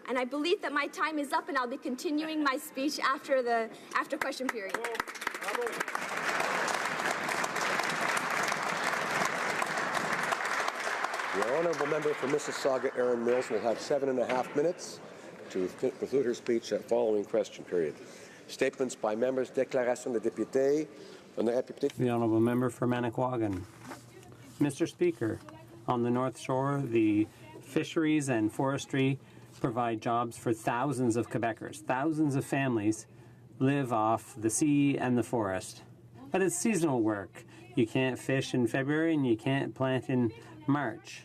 And I believe that my time is up, and I'll be continuing my speech after question period. The honourable member for Mississauga, Erin Mills, will have 7.5 minutes to conclude her speech following question period. Statements by members. Déclaration de député. The honourable member for Manicouagan. Mr. Speaker, on the North Shore, the fisheries and forestry provide jobs for thousands of Quebecers. Thousands of families live off the sea and the forest. But it's seasonal work. You can't fish in February and you can't plant in March.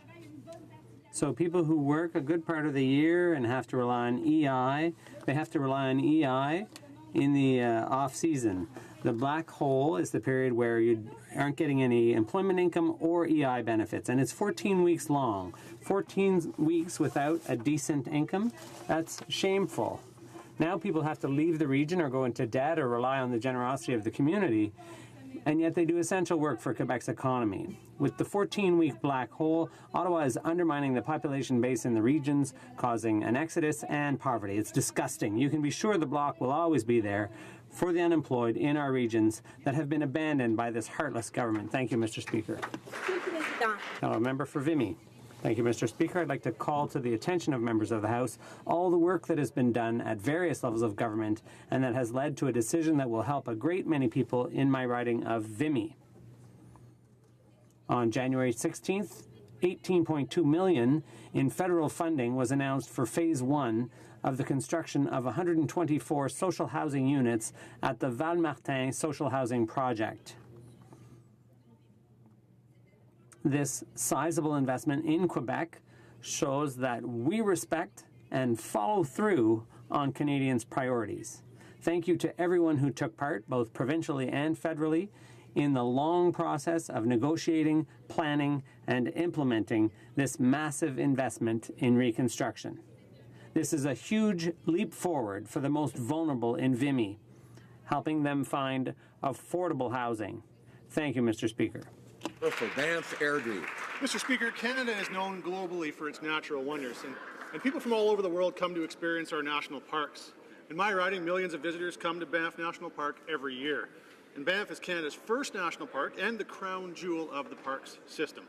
So people who work a good part of the year and have to rely on EI, they have to rely on EI in the off-season. The black hole is the period where you aren't getting any employment income or EI benefits, and it's 14 weeks long. 14 weeks without a decent income, that's shameful. Now people have to leave the region or go into debt or rely on the generosity of the community, and yet they do essential work for Quebec's economy. With the 14-week black hole, Ottawa is undermining the population base in the regions, causing an exodus and poverty. It's disgusting. You can be sure the Bloc will always be there for the unemployed in our regions that have been abandoned by this heartless government. Thank you, Mr. Speaker. Now, a member for Vimy. Thank you, Mr. Speaker. I'd like to call to the attention of members of the House all the work that has been done at various levels of government and that has led to a decision that will help a great many people in my riding of Vimy. On January 16th, $18.2 million in federal funding was announced for Phase 1 of the construction of 124 social housing units at the Val-Martin Social Housing Project. This sizable investment in Quebec shows that we respect and follow through on Canadians' priorities. Thank you to everyone who took part, both provincially and federally, in the long process of negotiating, planning, and implementing this massive investment in reconstruction. This is a huge leap forward for the most vulnerable in Vimy, helping them find affordable housing. Thank you, Mr. Speaker. Mr. Speaker, Canada is known globally for its natural wonders, and people from all over the world come to experience our national parks. In my riding, millions of visitors come to Banff National Park every year. And Banff is Canada's first national park and the crown jewel of the parks system.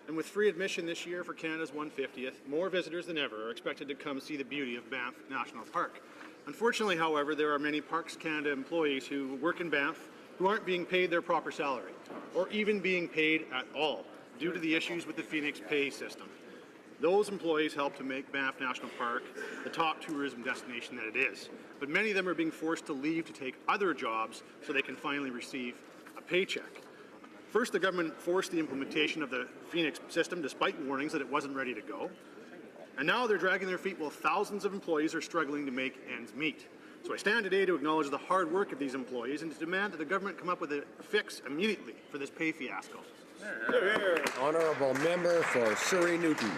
And with free admission this year for Canada's 150th, more visitors than ever are expected to come see the beauty of Banff National Park. Unfortunately, however, there are many Parks Canada employees who work in Banff who aren't being paid their proper salary, or even being paid at all, due to the issues with the Phoenix pay system. Those employees help to make Banff National Park the top tourism destination that it is. But many of them are being forced to leave to take other jobs so they can finally receive a paycheck. First, the government forced the implementation of the Phoenix system despite warnings that it wasn't ready to go. And now they're dragging their feet while thousands of employees are struggling to make ends meet. So I stand today to acknowledge the hard work of these employees and to demand that the government come up with a fix immediately for this pay fiasco. Honourable member for Surrey Newton.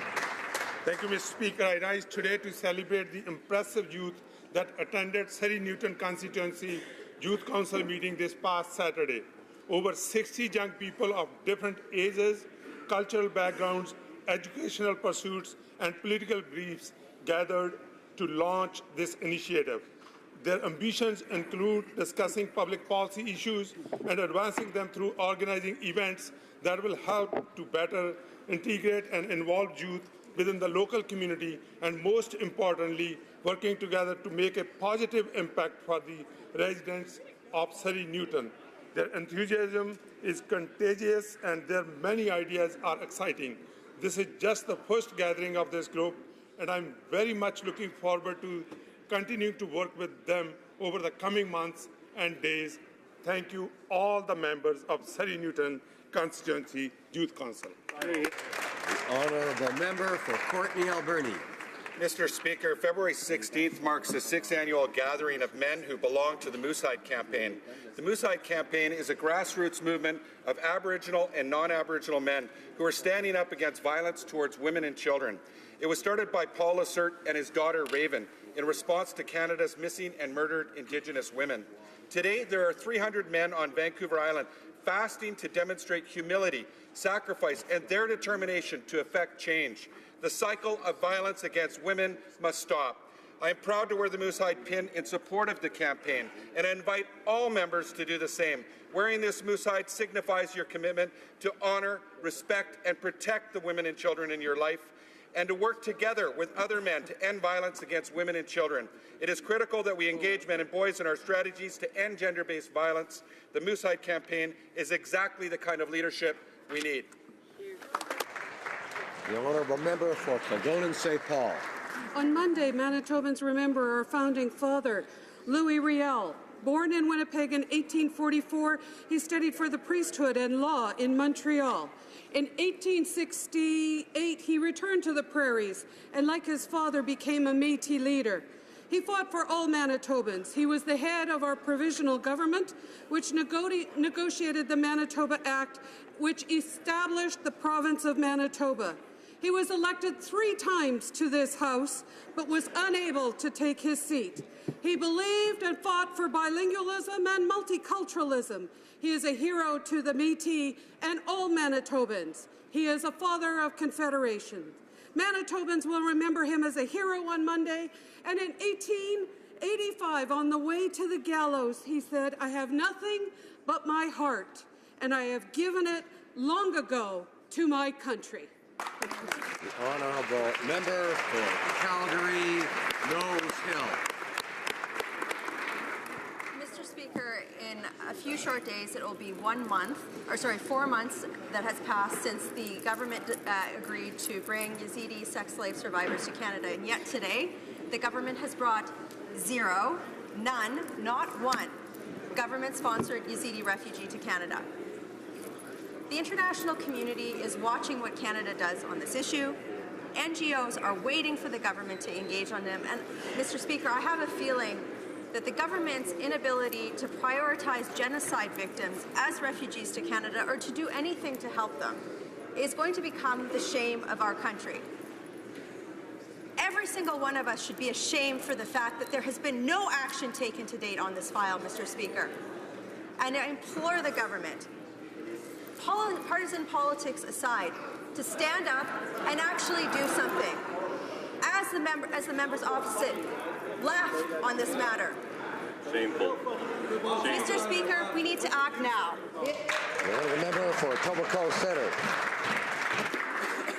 Thank you, Mr. Speaker. I rise today to celebrate the impressive youth that attended Surrey Newton Constituency Youth Council meeting this past Saturday. Over 60 young people of different ages, cultural backgrounds, educational pursuits, and political beliefs gathered to launch this initiative. Their ambitions include discussing public policy issues and advancing them through organizing events that will help to better integrate and involve youth within the local community, and most importantly, working together to make a positive impact for the residents of Surrey Newton. Their enthusiasm is contagious and their many ideas are exciting. This is just the first gathering of this group, and I'm very much looking forward to continuing to work with them over the coming months and days. Thank you, all the members of Surrey Newton Constituency Youth Council. The honourable member for Courtenay Alberni. Mr. Speaker, February 16th marks the 6th annual gathering of men who belong to the Moose Hide Campaign. The Moose Hide Campaign is a grassroots movement of Aboriginal and non-Aboriginal men who are standing up against violence towards women and children. It was started by Paul Lacerte and his daughter Raven in response to Canada's missing and murdered Indigenous women. Today, there are 300 men on Vancouver Island fasting to demonstrate humility, sacrifice, and their determination to effect change. The cycle of violence against women must stop. I am proud to wear the Moosehide pin in support of the campaign, and I invite all members to do the same. Wearing this Moosehide signifies your commitment to honor, respect, and protect the women and children in your life, and to work together with other men to end violence against women and children. It is critical that we engage men and boys in our strategies to end gender-based violence. The Moosehide campaign is exactly the kind of leadership we need. The honourable member for Kildonan St. Paul. On Monday, Manitobans remember our founding father, Louis Riel. Born in Winnipeg in 1844, he studied for the priesthood and law in Montreal. In 1868, he returned to the prairies and, like his father, became a Métis leader. He fought for all Manitobans. He was the head of our provisional government, which negotiated the Manitoba Act, which established the province of Manitoba. He was elected 3 times to this House, but was unable to take his seat. He believed and fought for bilingualism and multiculturalism. He is a hero to the Métis and all Manitobans. He is a father of confederation. Manitobans will remember him as a hero on Monday, and in 1885, on the way to the gallows, he said, "I have nothing but my heart, and I have given it long ago to my country." The honourable member for Calgary, Nose Hill. Mr. Speaker, in a few short days, it will be 4 months that has passed since the government agreed to bring Yazidi sex slave survivors to Canada. And yet today, the government has brought 0, none, not one, government-sponsored Yazidi refugee to Canada. The international community is watching what Canada does on this issue. NGOs are waiting for the government to engage on them. And, Mr. Speaker, I have a feeling that the government's inability to prioritize genocide victims as refugees to Canada or to do anything to help them is going to become the shame of our country. Every single one of us should be ashamed for the fact that there has been no action taken to date on this file, Mr. Speaker. And I implore the government, partisan politics aside, to stand up and actually do something. As the members opposite laugh on this matter. Shameful. Mr. Speaker, we need to act now. The member for Etobicoke Centre.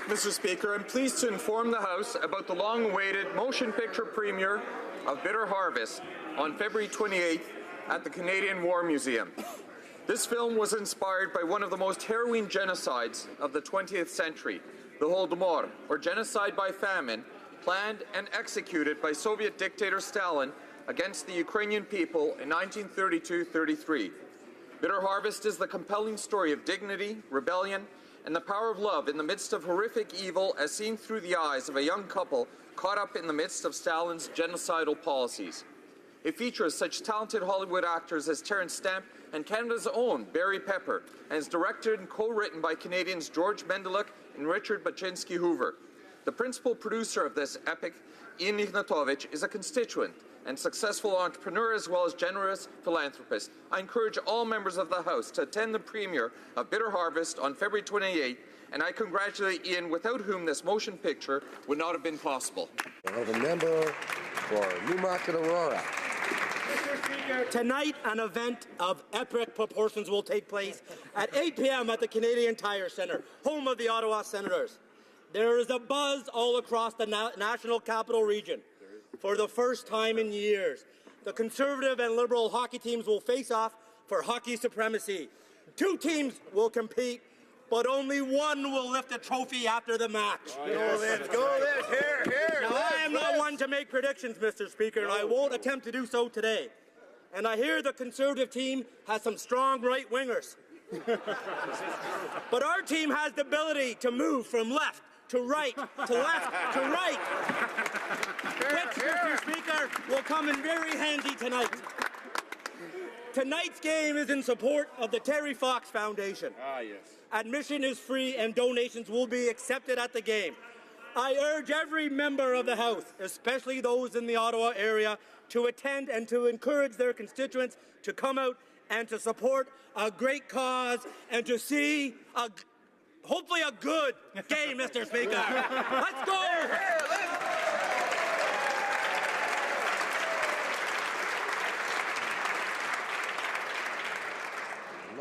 Mr. Speaker, I'm pleased to inform the House about the long-awaited motion picture premiere of Bitter Harvest on February 28th at the Canadian War Museum. This film was inspired by one of the most harrowing genocides of the 20th century, the Holodomor, or genocide by famine, planned and executed by Soviet dictator Stalin against the Ukrainian people in 1932-33. Bitter Harvest is the compelling story of dignity, rebellion, and the power of love in the midst of horrific evil as seen through the eyes of a young couple caught up in the midst of Stalin's genocidal policies. It features such talented Hollywood actors as Terence Stamp and Canada's own Barry Pepper, and is directed and co-written by Canadians George Mendeluk and Richard Baczynski Hoover. The principal producer of this epic, Ian Ignatovich, is a constituent and successful entrepreneur as well as generous philanthropist. I encourage all members of the House to attend the premiere of Bitter Harvest on February 28th, and I congratulate Ian, without whom this motion picture would not have been possible. The member for Newmarket Aurora. Tonight, an event of epic proportions will take place at 8 p.m. at the Canadian Tire Centre, home of the Ottawa Senators. There is a buzz all across the National Capital Region. For the first time in years, the Conservative and Liberal hockey teams will face off for hockey supremacy. 2 teams will compete, but only one will lift a trophy after the match. Go this, here. Now, I am not one to make predictions, Mr. Speaker, and I won't attempt to do so today. And I hear the Conservative team has some strong right-wingers. But our team has the ability to move from left to right, to left, to right. Which, Mr. Speaker, will come in very handy tonight. Tonight's game is in support of the Terry Fox Foundation. Yes. Admission is free and donations will be accepted at the game. I urge every member of the House, especially those in the Ottawa area, to attend and to encourage their constituents to come out and to support a great cause and to see hopefully a good game, Mr. Speaker. Let's go!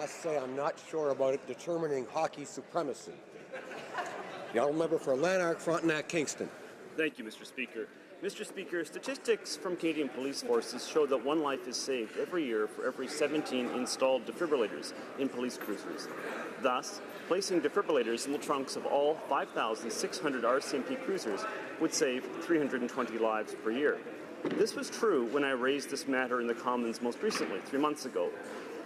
must say I'm not sure about it determining hockey supremacy. The honourable member for Lanark, Frontenac, Kingston. Thank you, Mr. Speaker. Mr. Speaker, statistics from Canadian police forces show that one life is saved every year for every 17 installed defibrillators in police cruisers. Thus, placing defibrillators in the trunks of all 5,600 RCMP cruisers would save 320 lives per year. This was true when I raised this matter in the Commons most recently, 3 months ago.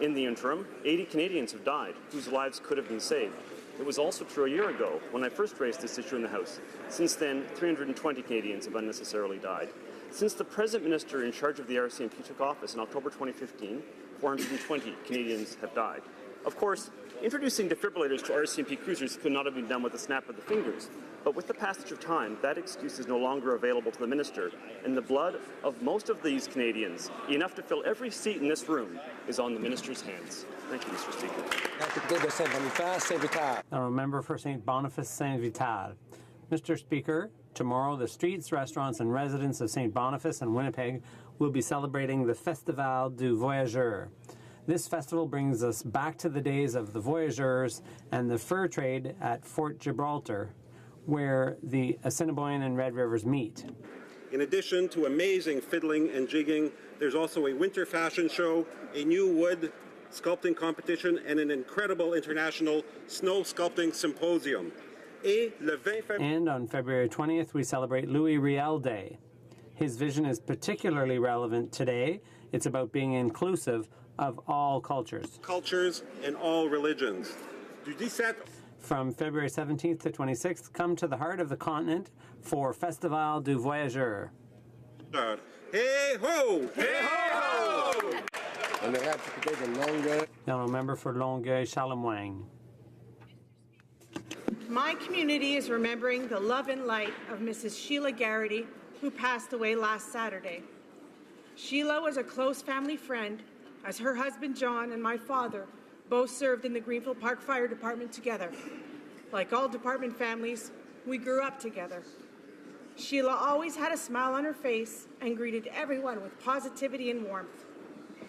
In the interim, 80 Canadians have died whose lives could have been saved. It was also true a year ago when I first raised this issue in the House. Since then, 320 Canadians have unnecessarily died. Since the present minister in charge of the RCMP took office in October 2015, 420 Canadians have died. Of course, introducing defibrillators to RCMP cruisers could not have been done with a snap of the fingers, but with the passage of time, that excuse is no longer available to the minister, and the blood of most of these Canadians, enough to fill every seat in this room, is on the minister's hands. Thank you, Mr. Speaker. Now, a member for St. Boniface Saint-Vital. Mr. Speaker, tomorrow the streets, restaurants, and residents of St. Boniface and Winnipeg will be celebrating the Festival du Voyageur. This festival brings us back to the days of the voyageurs and the fur trade at Fort Gibraltar, where the Assiniboine and Red Rivers meet. In addition to amazing fiddling and jigging, there's also a winter fashion show, a new wood sculpting competition, and an incredible international snow sculpting symposium. And on February 20th, we celebrate Louis Riel Day. His vision is particularly relevant today. It's about being inclusive of all cultures. Cultures and all religions. From February 17th to 26th, come to the heart of the continent for Festival du Voyageur. Hey ho! Hey ho! And they have to take a Longueuil. Now, a member for Longueuil-Charlemagne. My community is remembering the love and light of Mrs. Sheila Garrity, who passed away last Saturday. Sheila was a close family friend, as her husband John and my father both served in the Greenfield Park Fire Department together. Like all department families, we grew up together. Sheila always had a smile on her face and greeted everyone with positivity and warmth.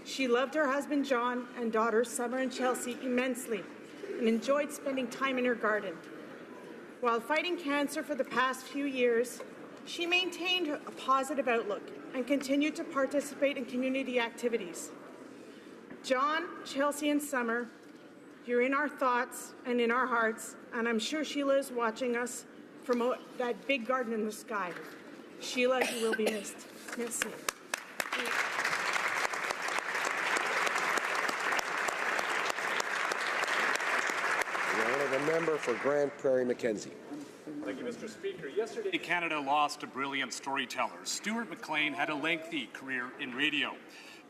She loved her husband John and daughters Summer and Chelsea immensely and enjoyed spending time in her garden. While fighting cancer for the past few years, she maintained a positive outlook and continued to participate in community activities. John, Chelsea, and Summer, you're in our thoughts and in our hearts, and I'm sure Sheila is watching us from that big garden in the sky. Sheila, you will be missed. Merci. The member for Grand Prairie Mackenzie. Thank you, Mr. Speaker. Yesterday, Canada lost a brilliant storyteller. Stuart McLean had a lengthy career in radio.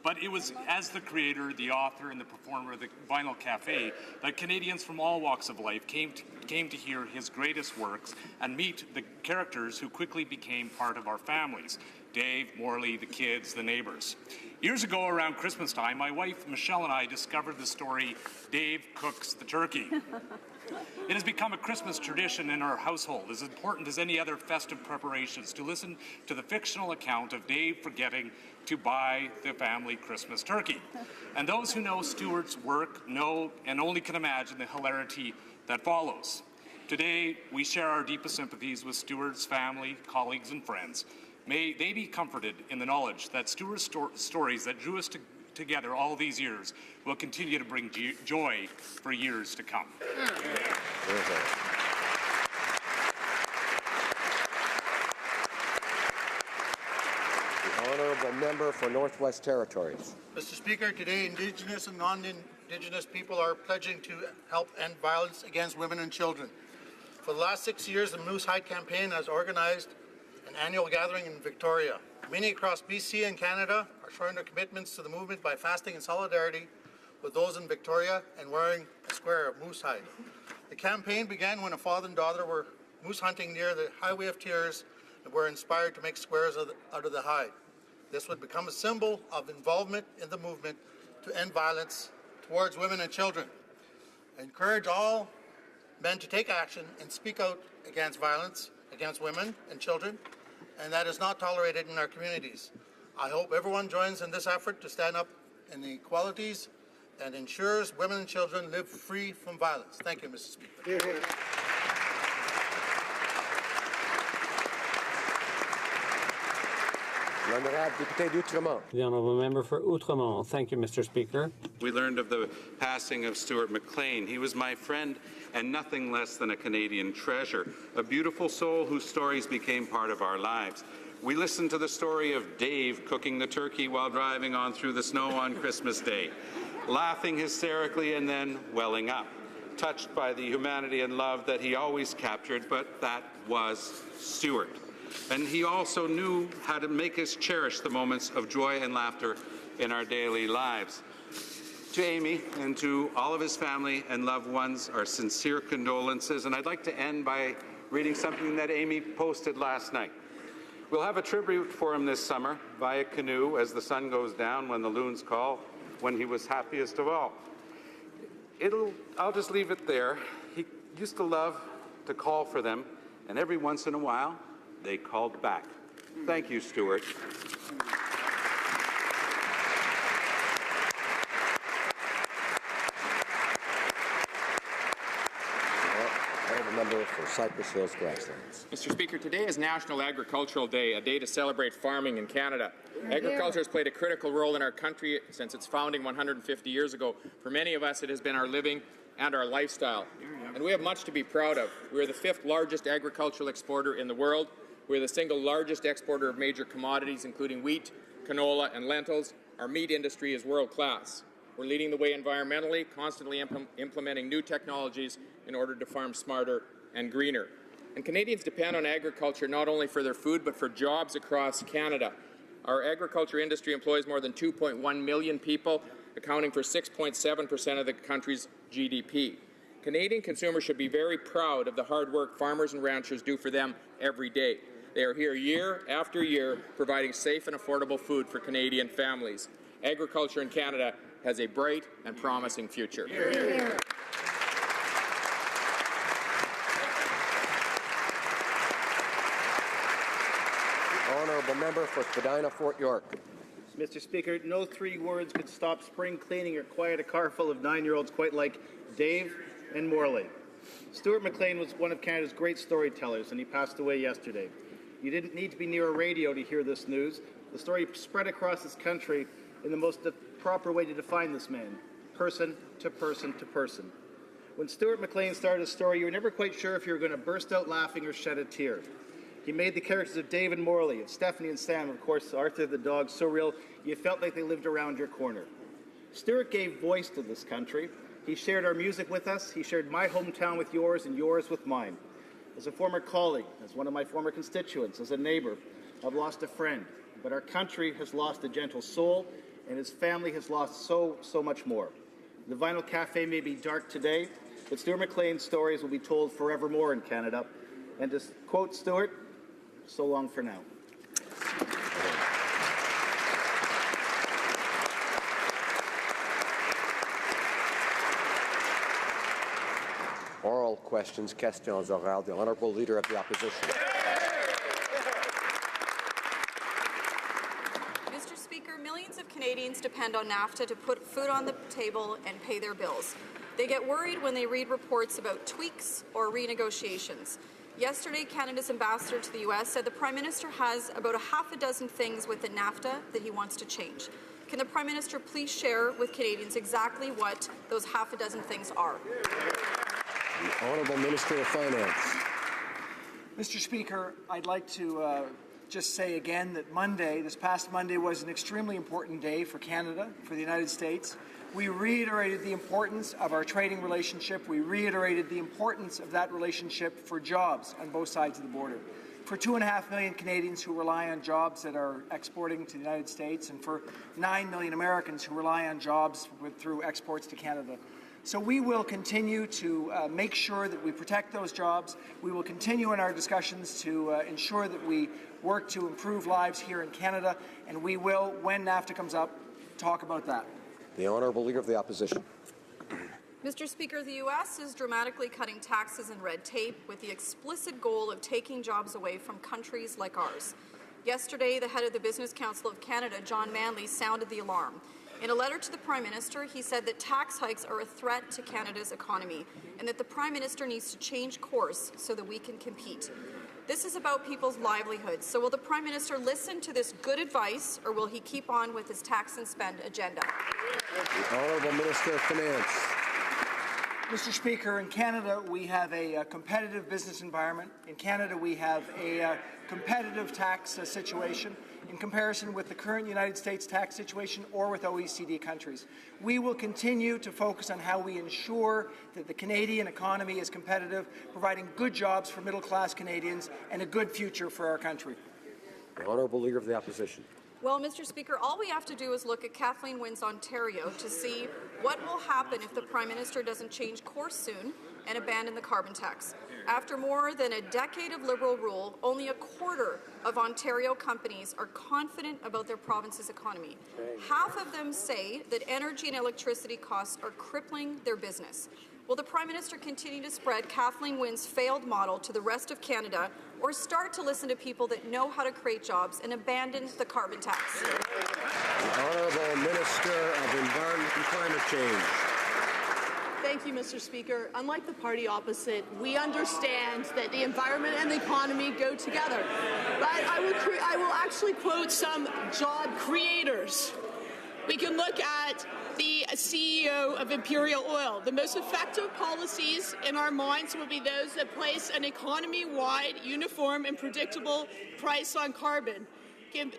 But it was as the creator, the author, and the performer of the Vinyl Cafe that Canadians from all walks of life came to hear his greatest works and meet the characters who quickly became part of our families. Dave, Morley, the kids, the neighbors. Years ago, around Christmas time, my wife Michelle and I discovered the story Dave Cooks the Turkey. It has become a Christmas tradition in our household, as important as any other festive preparations, to listen to the fictional account of Dave forgetting to buy the family Christmas turkey. And those who know Stuart's work know and only can imagine the hilarity that follows. Today, we share our deepest sympathies with Stuart's family, colleagues, and friends. May they be comforted in the knowledge that Stuart's stories that drew us together all these years will continue to bring joy for years to come. The honourable member for Northwest Territories. Mr. Speaker, today Indigenous and non-Indigenous people are pledging to help end violence against women and children. For the last 6 years, the Moose Hide campaign has organized an annual gathering in Victoria. Many across BC and Canada are showing their commitments to the movement by fasting in solidarity with those in Victoria and wearing a square of moose hide. The campaign began when a father and daughter were moose hunting near the Highway of Tears and were inspired to make squares out of the hide. This would become a symbol of involvement in the movement to end violence towards women and children. I encourage all men to take action and speak out against violence against women and children, and that is not tolerated in our communities. I hope everyone joins in this effort to stand up in the equalities and ensures women and children live free from violence. Thank you, Mr. Speaker. The honourable member for Outremont. Thank you, Mr. Speaker. We learned of the passing of Stuart McLean. He was my friend and nothing less than a Canadian treasure, a beautiful soul whose stories became part of our lives. We listened to the story of Dave cooking the turkey while driving on through the snow on Christmas Day, laughing hysterically and then welling up, touched by the humanity and love that he always captured, but that was Stuart. And he also knew how to make us cherish the moments of joy and laughter in our daily lives. To Amy and to all of his family and loved ones, our sincere condolences. And I'd like to end by reading something that Amy posted last night. We'll have a tribute for him this summer via canoe as the sun goes down when the loons call, when he was happiest of all. I'll just leave it there. He used to love to call for them, and every once in a while, they called back. Thank you, Stuart. Member for Cypress Hills Grasslands. Mr. Speaker, today is National Agricultural Day, a day to celebrate farming in Canada. Agriculture has played a critical role in our country since its founding 150 years ago. For many of us, it has been our living and our lifestyle. And we have much to be proud of. We are the 5th largest agricultural exporter in the world. We are the single largest exporter of major commodities, including wheat, canola, and lentils. Our meat industry is world class. We're leading the way environmentally, constantly implementing new technologies in order to farm smarter and greener. And Canadians depend on agriculture not only for their food, but for jobs across Canada. Our agriculture industry employs more than 2.1 million people, accounting for 6.7% of the country's GDP. Canadian consumers should be very proud of the hard work farmers and ranchers do for them every day. They are here year after year, providing safe and affordable food for Canadian families. Agriculture in Canada has a bright and promising future. Honourable member for Spadina, Fort York. Mr. Speaker, no 3 words could stop spring cleaning or quiet a car full of 9-year-olds quite like Dave and Morley. Stuart McLean was one of Canada's great storytellers, and he passed away yesterday. You didn't need to be near a radio to hear this news. The story spread across this country in the most proper way to define this man, person to person to person. When Stuart McLean started a story, you were never quite sure if you were going to burst out laughing or shed a tear. He made the characters of Dave and Morley, of Stephanie and Sam, of course, Arthur the dog, so real you felt like they lived around your corner. Stuart gave voice to this country. He shared our music with us. He shared my hometown with yours and yours with mine. As a former colleague, as one of my former constituents, as a neighbor, I've lost a friend. But our country has lost a gentle soul, and his family has lost so much more. The Vinyl Cafe may be dark today, but Stuart McLean's stories will be told forevermore in Canada. And to quote Stuart, so long for now. Oral questions, questions orales. The Honourable Leader of the Opposition. Mr. Speaker, millions of Canadians depend on NAFTA to put food on the table and pay their bills. They get worried when they read reports about tweaks or renegotiations. Yesterday, Canada's ambassador to the U.S. said the Prime Minister has about 6 things within NAFTA that he wants to change. Can the Prime Minister please share with Canadians exactly what those 6 things are? The Honourable Minister of Finance. Mr. Speaker, I'd like to just say again that this past Monday, was an extremely important day for Canada, for the United States. We reiterated the importance of our trading relationship. We reiterated the importance of that relationship for jobs on both sides of the border. For 2.5 million Canadians who rely on jobs that are exporting to the United States, and for 9 million Americans who rely on jobs through exports to Canada. So we will continue to make sure that we protect those jobs. We will continue in our discussions to ensure that we work to improve lives here in Canada, and we will, when NAFTA comes up, talk about that. The Honourable Leader of the Opposition. Mr. Speaker, the U.S. is dramatically cutting taxes and red tape with the explicit goal of taking jobs away from countries like ours. Yesterday, the head of the Business Council of Canada, John Manley, sounded the alarm. In a letter to the Prime Minister, he said that tax hikes are a threat to Canada's economy and that the Prime Minister needs to change course so that we can compete. This is about people's livelihoods. So will the Prime Minister listen to this good advice, or will he keep on with his tax and spend agenda? The Honourable Minister of Finance. Mr. Speaker, in Canada we have a competitive business environment. In Canada we have a competitive tax situation in comparison with the current United States tax situation or with OECD countries. We will continue to focus on how we ensure that the Canadian economy is competitive, providing good jobs for middle-class Canadians and a good future for our country. The Honourable Leader of the Opposition. Well, Mr. Speaker, all we have to do is look at Kathleen Wynne's Ontario to see what will happen if the Prime Minister doesn't change course soon and abandon the carbon tax. After more than a decade of Liberal rule, only a quarter of Ontario companies are confident about their province's economy. Half of them say that energy and electricity costs are crippling their business. Will the Prime Minister continue to spread Kathleen Wynne's failed model to the rest of Canada, or start to listen to people that know how to create jobs and abandon the carbon tax? The Honourable Minister of Environment and Climate Change. Thank you, Mr. Speaker. Unlike the party opposite, we understand that the environment and the economy go together. But I will actually quote some job creators. We can look at the CEO of Imperial Oil. The most effective policies in our minds will be those that place an economy-wide, uniform and predictable price on carbon. You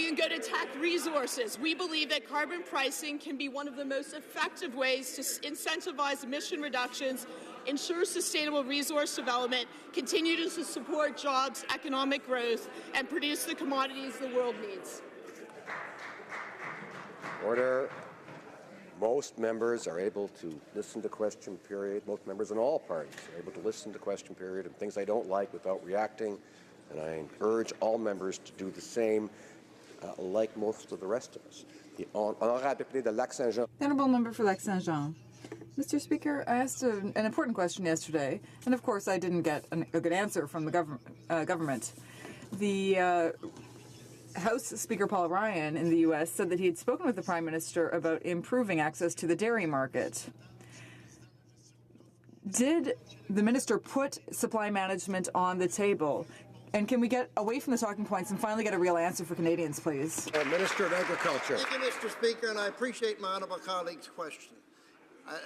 can go to Tech Resources. We believe that carbon pricing can be one of the most effective ways to incentivize emission reductions, ensure sustainable resource development, continue to support jobs, economic growth, and produce the commodities the world needs. Order. Most members are able to listen to question period. Most members in all parties are able to listen to question period and things they don't like without reacting. And I urge all members to do the same, like most of the rest of us. The Honourable Député de Lac-Saint-Jean. Honourable Member for Lac-Saint-Jean. Mr. Speaker, I asked an important question yesterday, and of course I didn't get a good answer from the government. The House Speaker Paul Ryan in the U.S. said that he had spoken with the Prime Minister about improving access to the dairy market. Did the minister put supply management on the table? And can we get away from the talking points and finally get a real answer for Canadians, please? Minister of Agriculture. Thank you, Mr. Speaker, and I appreciate my honourable colleague's question.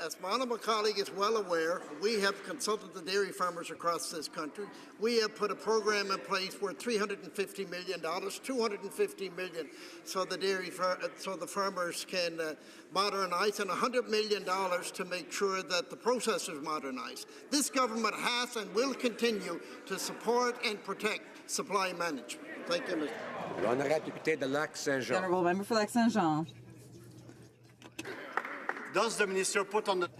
As my honourable colleague is well aware, we have consulted the dairy farmers across this country. We have put a program in place worth $350 million, $250 million, so the farmers can modernize, and $100 million to make sure that the processors modernize. This government has and will continue to support and protect supply management. Thank you, Mr. L'Honorable Député de Lac-Saint-Jean. Honourable Member for Lac-Saint-Jean. Does the minister put on the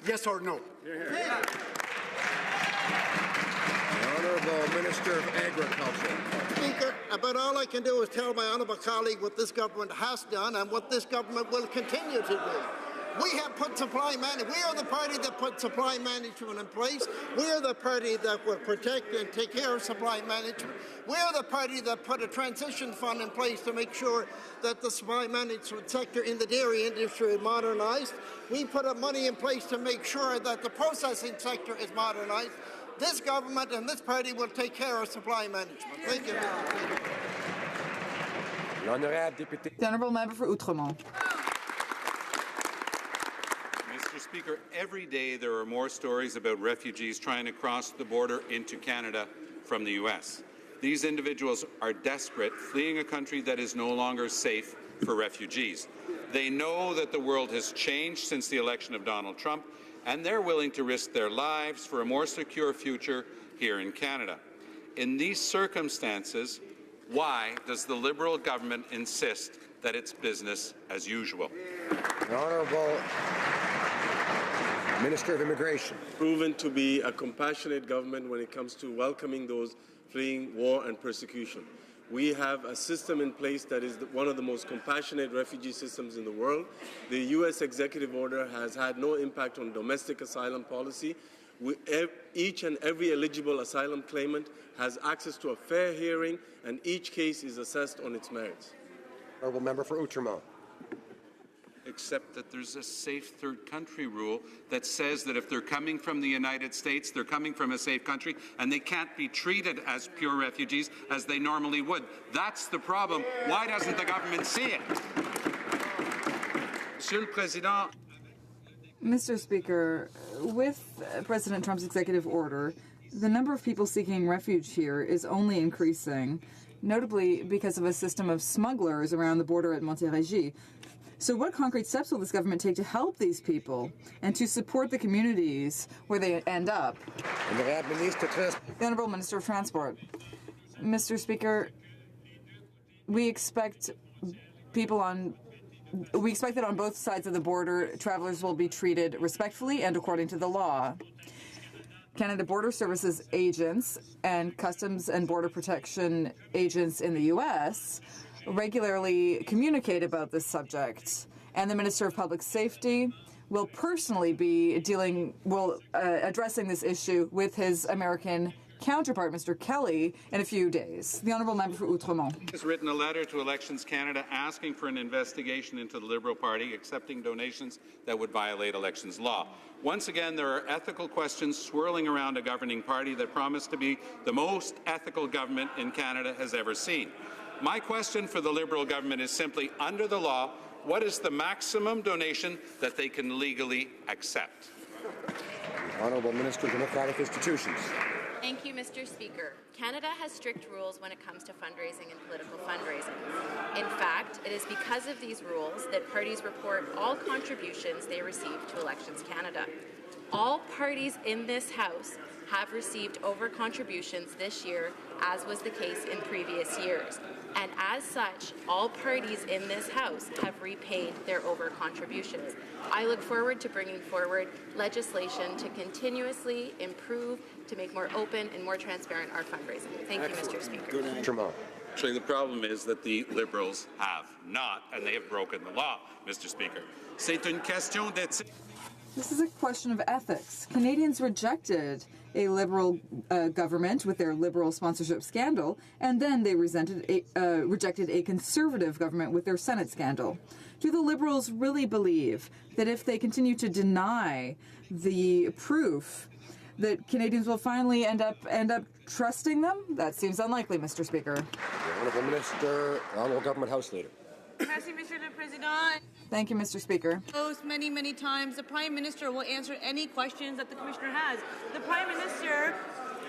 yes or no? The Honourable Minister of Agriculture. Speaker, about all I can do is tell my honourable colleague what this government has done and what this government will continue to do. We have put supply management. We are the party that put supply management in place. We are the party that will protect and take care of supply management. We are the party that put a transition fund in place to make sure that the supply management sector in the dairy industry is modernized. We put money in place to make sure that the processing sector is modernized. This government and this party will take care of supply management. Thank you. The Honourable Member for Outremont. Mr. Speaker, every day there are more stories about refugees trying to cross the border into Canada from the U.S. These individuals are desperate, fleeing a country that is no longer safe for refugees. They know that the world has changed since the election of Donald Trump, and they're willing to risk their lives for a more secure future here in Canada. In these circumstances, why does the Liberal government insist that it's business as usual? The Honourable Minister of Immigration. Proven to be a compassionate government when it comes to welcoming those fleeing war and persecution. We have a system in place that is one of the most compassionate refugee systems in the world. The U.S. executive order has had no impact on domestic asylum policy. Each and every eligible asylum claimant has access to a fair hearing, and each case is assessed on its merits. Honourable Member for Outremont. except that there's a safe third country rule that says that if they're coming from the United States, they're coming from a safe country, and they can't be treated as pure refugees as they normally would. That's the problem. Why doesn't the government see it? Monsieur le Président. Mr. Speaker, with President Trump's executive order, the number of people seeking refuge here is only increasing, notably because of a system of smugglers around the border at Montérégie. So what concrete steps will this government take to help these people and to support the communities where they end up? The Honourable Minister of Transport. Mr. Speaker, we expect that on both sides of the border, travelers will be treated respectfully and according to the law. Canada Border Services agents and Customs and Border Protection agents in the U.S. regularly communicate about this subject, and the Minister of Public Safety will personally be addressing this issue with his American counterpart, Mr. Kelly, in a few days. The Honourable Member for Outremont. Has written a letter to Elections Canada asking for an investigation into the Liberal Party accepting donations that would violate elections law. Once again, there are ethical questions swirling around a governing party that promised to be the most ethical government in Canada has ever seen. My question for the Liberal government is simply, under the law, what is the maximum donation that they can legally accept? The Honourable Minister of Democratic Institutions. Thank you, Mr. Speaker. Canada has strict rules when it comes to fundraising and political fundraising. In fact, it is because of these rules that parties report all contributions they receive to Elections Canada. All parties in this House have received over contributions this year, as was the case in previous years. And as such, all parties in this House have repaid their over contributions. I look forward to bringing forward legislation to continuously improve, to make more open and more transparent our fundraising. Thank you, Mr. Speaker. Actually, the problem is that the Liberals have not, and they have broken the law, Mr. Speaker. C'est une question d'éthique. This is a question of ethics. Canadians rejected a Liberal government with their Liberal sponsorship scandal, and then they rejected a Conservative government with their Senate scandal. Do the Liberals really believe that if they continue to deny the proof that Canadians will finally end up trusting them? That seems unlikely, Mr. Speaker. The Honourable Minister, Honourable Government House Leader. Merci, Monsieur le Président. Thank you, Mr. Speaker. Many, many times, the Prime Minister will answer any questions that the Commissioner has. The Prime Minister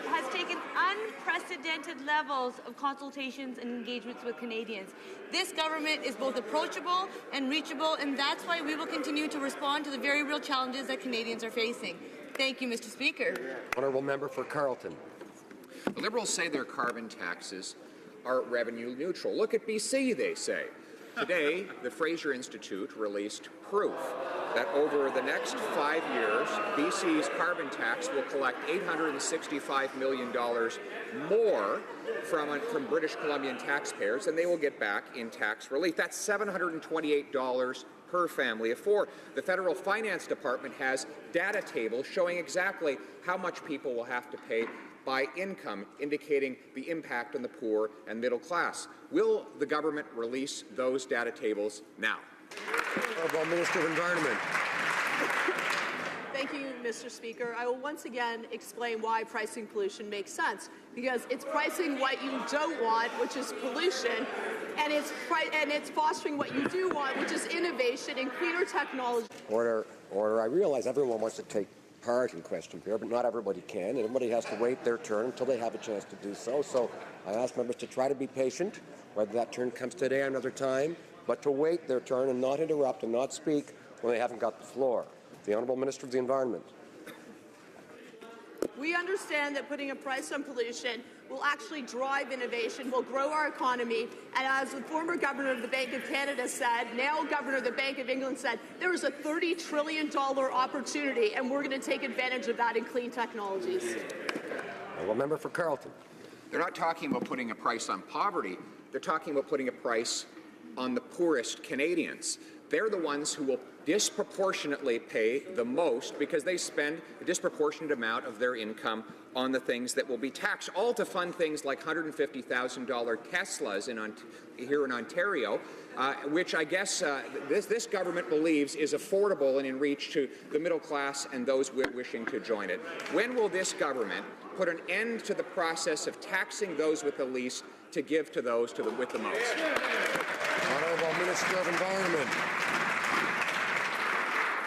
has taken unprecedented levels of consultations and engagements with Canadians. This government is both approachable and reachable, and that's why we will continue to respond to the very real challenges that Canadians are facing. Thank you, Mr. Speaker. Honourable Member for Carleton. The Liberals say their carbon taxes are revenue neutral. Look at BC, they say. Today, the Fraser Institute released proof that over the next 5 years, BC's carbon tax will collect $865 million more from British Columbian taxpayers than they will get back in tax relief. That's $728 per family of four. The Federal Finance Department has data tables showing exactly how much people will have to pay by income, indicating the impact on the poor and middle class. Will the government release those data tables now? Honourable Minister of Environment. Thank you, Mr. Speaker. I will once again explain why pricing pollution makes sense, because it's pricing what you don't want, which is pollution, and it's fostering what you do want, which is innovation and cleaner technology. Order. I realize everyone wants to take part in question period, but not everybody can, and everybody has to wait their turn until they have a chance to do so. So I ask members to try to be patient, whether that turn comes today or another time, but to wait their turn and not interrupt and not speak when they haven't got the floor. The Honourable Minister of the Environment. We understand that putting a price on pollution will actually drive innovation, will grow our economy, and as the former Governor of the Bank of Canada said, now Governor of the Bank of England said, there is a $30 trillion opportunity, and we're going to take advantage of that in clean technologies. Honourable Member for Carleton. They're not talking about putting a price on poverty. They're talking about putting a price on the poorest Canadians. they're the ones who will disproportionately pay the most because they spend a disproportionate amount of their income on the things that will be taxed, all to fund things like $150,000 Teslas here in Ontario, which I guess this government believes is affordable and in reach to the middle class and those wishing to join it. When will this government put an end to the process of taxing those with the least to give to those with the most? Honourable Minister of Environment.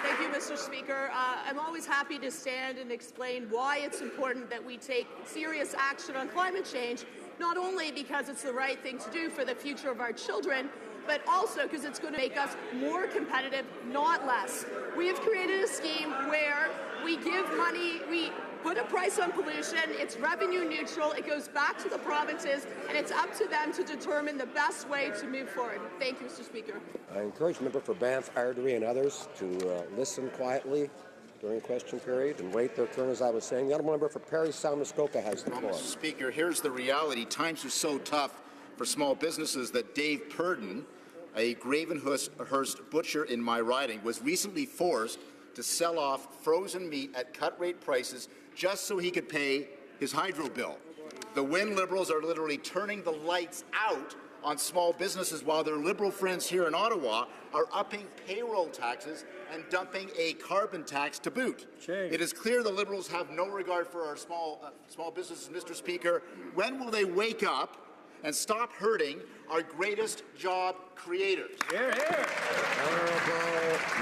Thank you, Mr. Speaker. I'm always happy to stand and explain why it's important that we take serious action on climate change, not only because it's the right thing to do for the future of our children, but also because it's going to make us more competitive, not less. We have created a scheme where we give money, we put a price on pollution, it's revenue neutral, it goes back to the provinces, and it's up to them to determine the best way to move forward. Thank you, Mr. Speaker. I encourage the member for Banff, Ardrey and others to listen quietly during question period and wait their turn, as I was saying. The honourable member for Parry Sound Muskoka has the floor. Mr. Speaker, here's the reality. Times are so tough for small businesses that Dave Purdon, a Gravenhurst butcher in my riding, was recently forced to sell off frozen meat at cut-rate prices just so he could pay his hydro bill. The Wynne Liberals are literally turning the lights out on small businesses while their Liberal friends here in Ottawa are upping payroll taxes and dumping a carbon tax to boot. It is clear the Liberals have no regard for our small businesses, Mr. Speaker. When will they wake up and stop hurting our greatest job creators? Honourable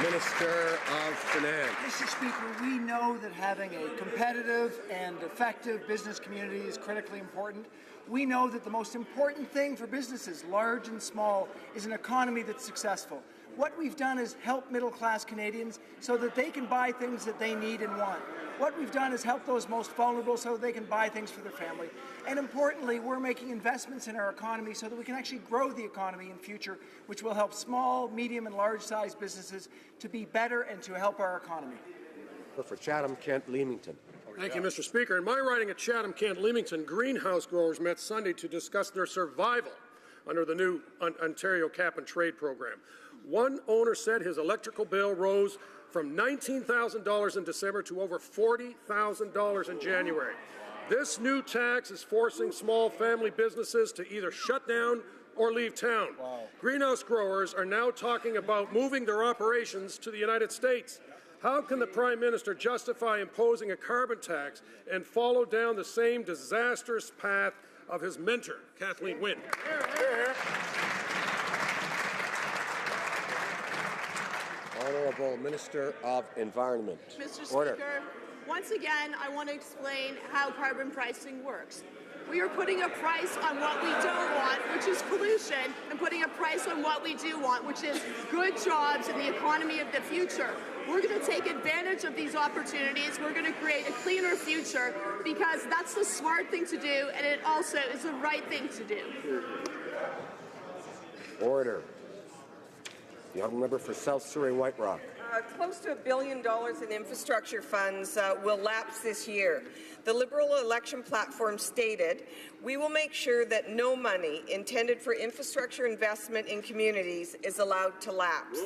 Minister of Finance. Mr. Speaker, we know that having a competitive and effective business community is critically important. We know that the most important thing for businesses, large and small, is an economy that's successful. What we've done is help middle-class Canadians so that they can buy things that they need and want. What we've done is help those most vulnerable so that they can buy things for their family. And importantly, we're making investments in our economy so that we can actually grow the economy in future, which will help small, medium, and large-sized businesses to be better and to help our economy. For Chatham, Kent, Leamington. Thank you, Mr. Speaker. In my riding at Chatham, Kent, Leamington, greenhouse growers met Sunday to discuss their survival under the new Ontario Cap-and-Trade program. One owner said his electrical bill rose from $19,000 in December to over $40,000 in January. This new tax is forcing small family businesses to either shut down or leave town. Greenhouse growers are now talking about moving their operations to the United States. How can the Prime Minister justify imposing a carbon tax and follow down the same disastrous path of his mentor, Kathleen Wynne? Honourable Minister of Environment. Mr. Order. Speaker, once again, I want to explain how carbon pricing works. We are putting a price on what we don't want, which is pollution, and putting a price on what we do want, which is good jobs and the economy of the future. We're going to take advantage of these opportunities. We're going to create a cleaner future because that's the smart thing to do, and it also is the right thing to do. Order. The honourable member for South Surrey White Rock. Close to $1 billion in infrastructure funds will lapse this year. The Liberal election platform stated, "We will make sure that no money intended for infrastructure investment in communities is allowed to lapse."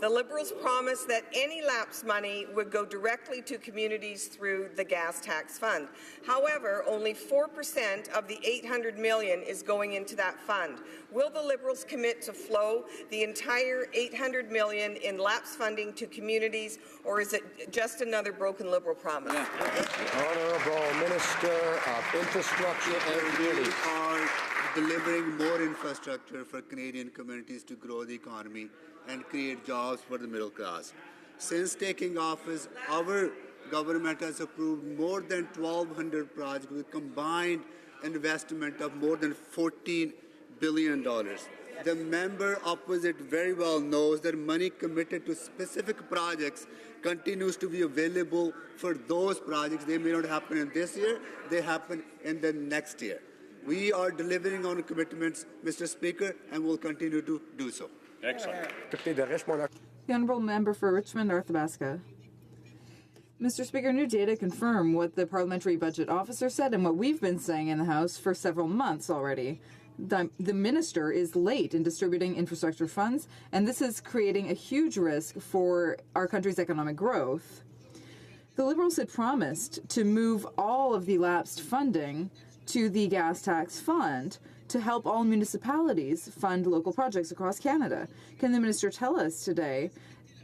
The Liberals promised that any lapsed money would go directly to communities through the gas tax fund. However, only 4% of the $800 million is going into that fund. Will the Liberals commit to flow the entire $800 million in lapsed funding to communities, or is it just another broken Liberal promise? Honourable Minister of Infrastructure and Communities. We are delivering more infrastructure for Canadian communities to grow the economy and create jobs for the middle class. Since taking office, our government has approved more than 1,200 projects with combined investment of more than $14 billion. The member opposite very well knows that money committed to specific projects continues to be available for those projects. They may not happen in this year, they happen in the next year. We are delivering on commitments, Mr. Speaker, and will continue to do so. Excellent. The honourable member for Richmond, Arthabaska. Mr. Speaker, new data confirm what the Parliamentary Budget Officer said and what we've been saying in the House for several months already. the minister is late in distributing infrastructure funds, and this is creating a huge risk for our country's economic growth. The Liberals had promised to move all of the lapsed funding to the gas tax fund to help all municipalities fund local projects across Canada. Can the minister tell us today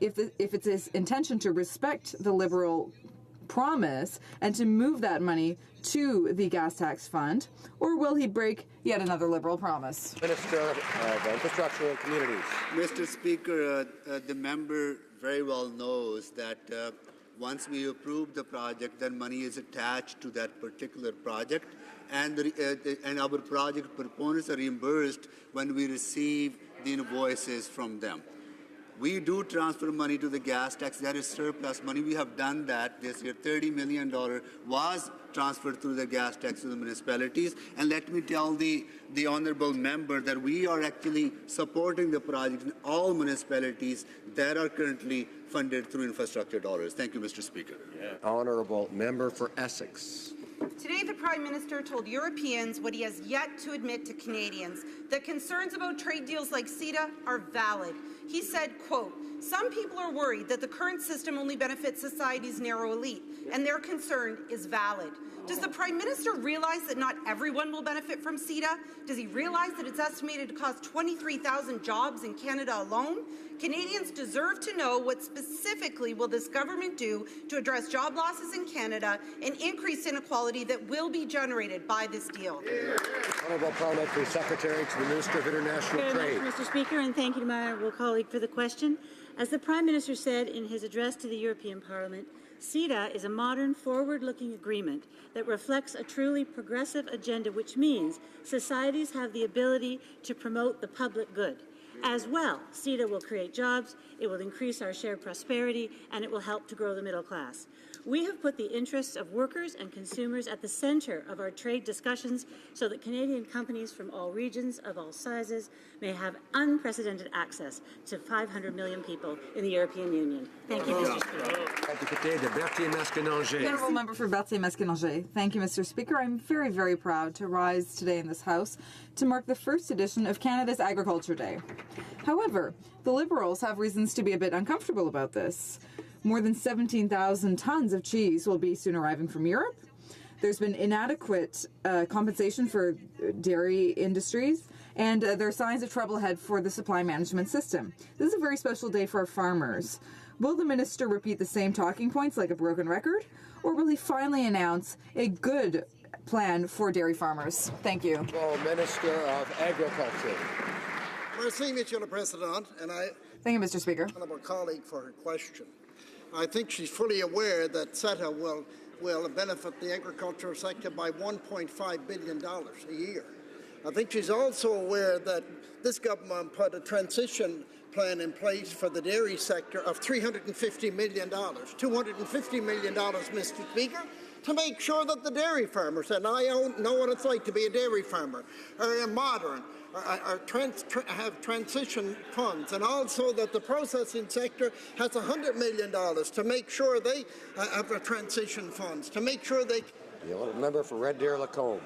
if it's his intention to respect the Liberal promise and to move that money to the gas tax fund, or will he break yet another Liberal promise? Minister of Infrastructure and Communities. Mr. Speaker, the member very well knows that once we approve the project, then money is attached to that particular project, and our project proponents are reimbursed when we receive the invoices from them. We do transfer money to the gas tax. That is surplus money. We have done that this year. $30 million was transferred through the gas tax to the municipalities. And let me tell the honourable member that we are actually supporting the project in all municipalities that are currently funded through infrastructure dollars. Thank you, Mr. Speaker. Honourable member for Essex. Today, the Prime Minister told Europeans what he has yet to admit to Canadians, that concerns about trade deals like CETA are valid. He said, quote, "Some people are worried that the current system only benefits society's narrow elite, and their concern is valid." Does the Prime Minister realize that not everyone will benefit from CETA? Does he realize that it's estimated to cost 23,000 jobs in Canada alone? Canadians deserve to know what specifically will this government do to address job losses in Canada and increase inequality that will be generated by this deal. Honourable Parliamentary Secretary to the Minister of International Trade. Mr. Speaker, and thank you to my honourable colleague for the question. As the Prime Minister said in his address to the European Parliament, CETA is a modern, forward-looking agreement that reflects a truly progressive agenda, which means societies have the ability to promote the public good. As well, CETA will create jobs, it will increase our shared prosperity, and it will help to grow the middle class. We have put the interests of workers and consumers at the centre of our trade discussions so that Canadian companies from all regions, of all sizes, may have unprecedented access to 500 million people in the European Union. Thank you, Mr. Speaker. The honourable member for Berthier-Masquinongé. Thank you, Mr. Speaker. I'm very, very proud to rise today in this House to mark the first edition of Canada's Agriculture Day. However, the Liberals have reasons to be a bit uncomfortable about this. More than 17,000 tons of cheese will be soon arriving from Europe. There's been inadequate compensation for dairy industries, and there are signs of trouble ahead for the supply management system. This is a very special day for our farmers. Will the minister repeat the same talking points like a broken record, or will he finally announce a good plan for dairy farmers? Thank you. Well, Minister of Agriculture. Merci, Monsieur le Président, and I thank you, Mr. Speaker. Honourable colleague for her question. I think she's fully aware that CETA will benefit the agricultural sector by $1.5 billion a year. I think she's also aware that this government put a transition plan in place for the dairy sector of $350 million, $250 million, Mr. Speaker, to make sure that the dairy farmers, and I know what it's like to be a dairy farmer, are modern, have transition funds, and also that the processing sector has $100 million to make sure they have a transition funds, to make sure they... The honourable member for Red Deer-Lacombe.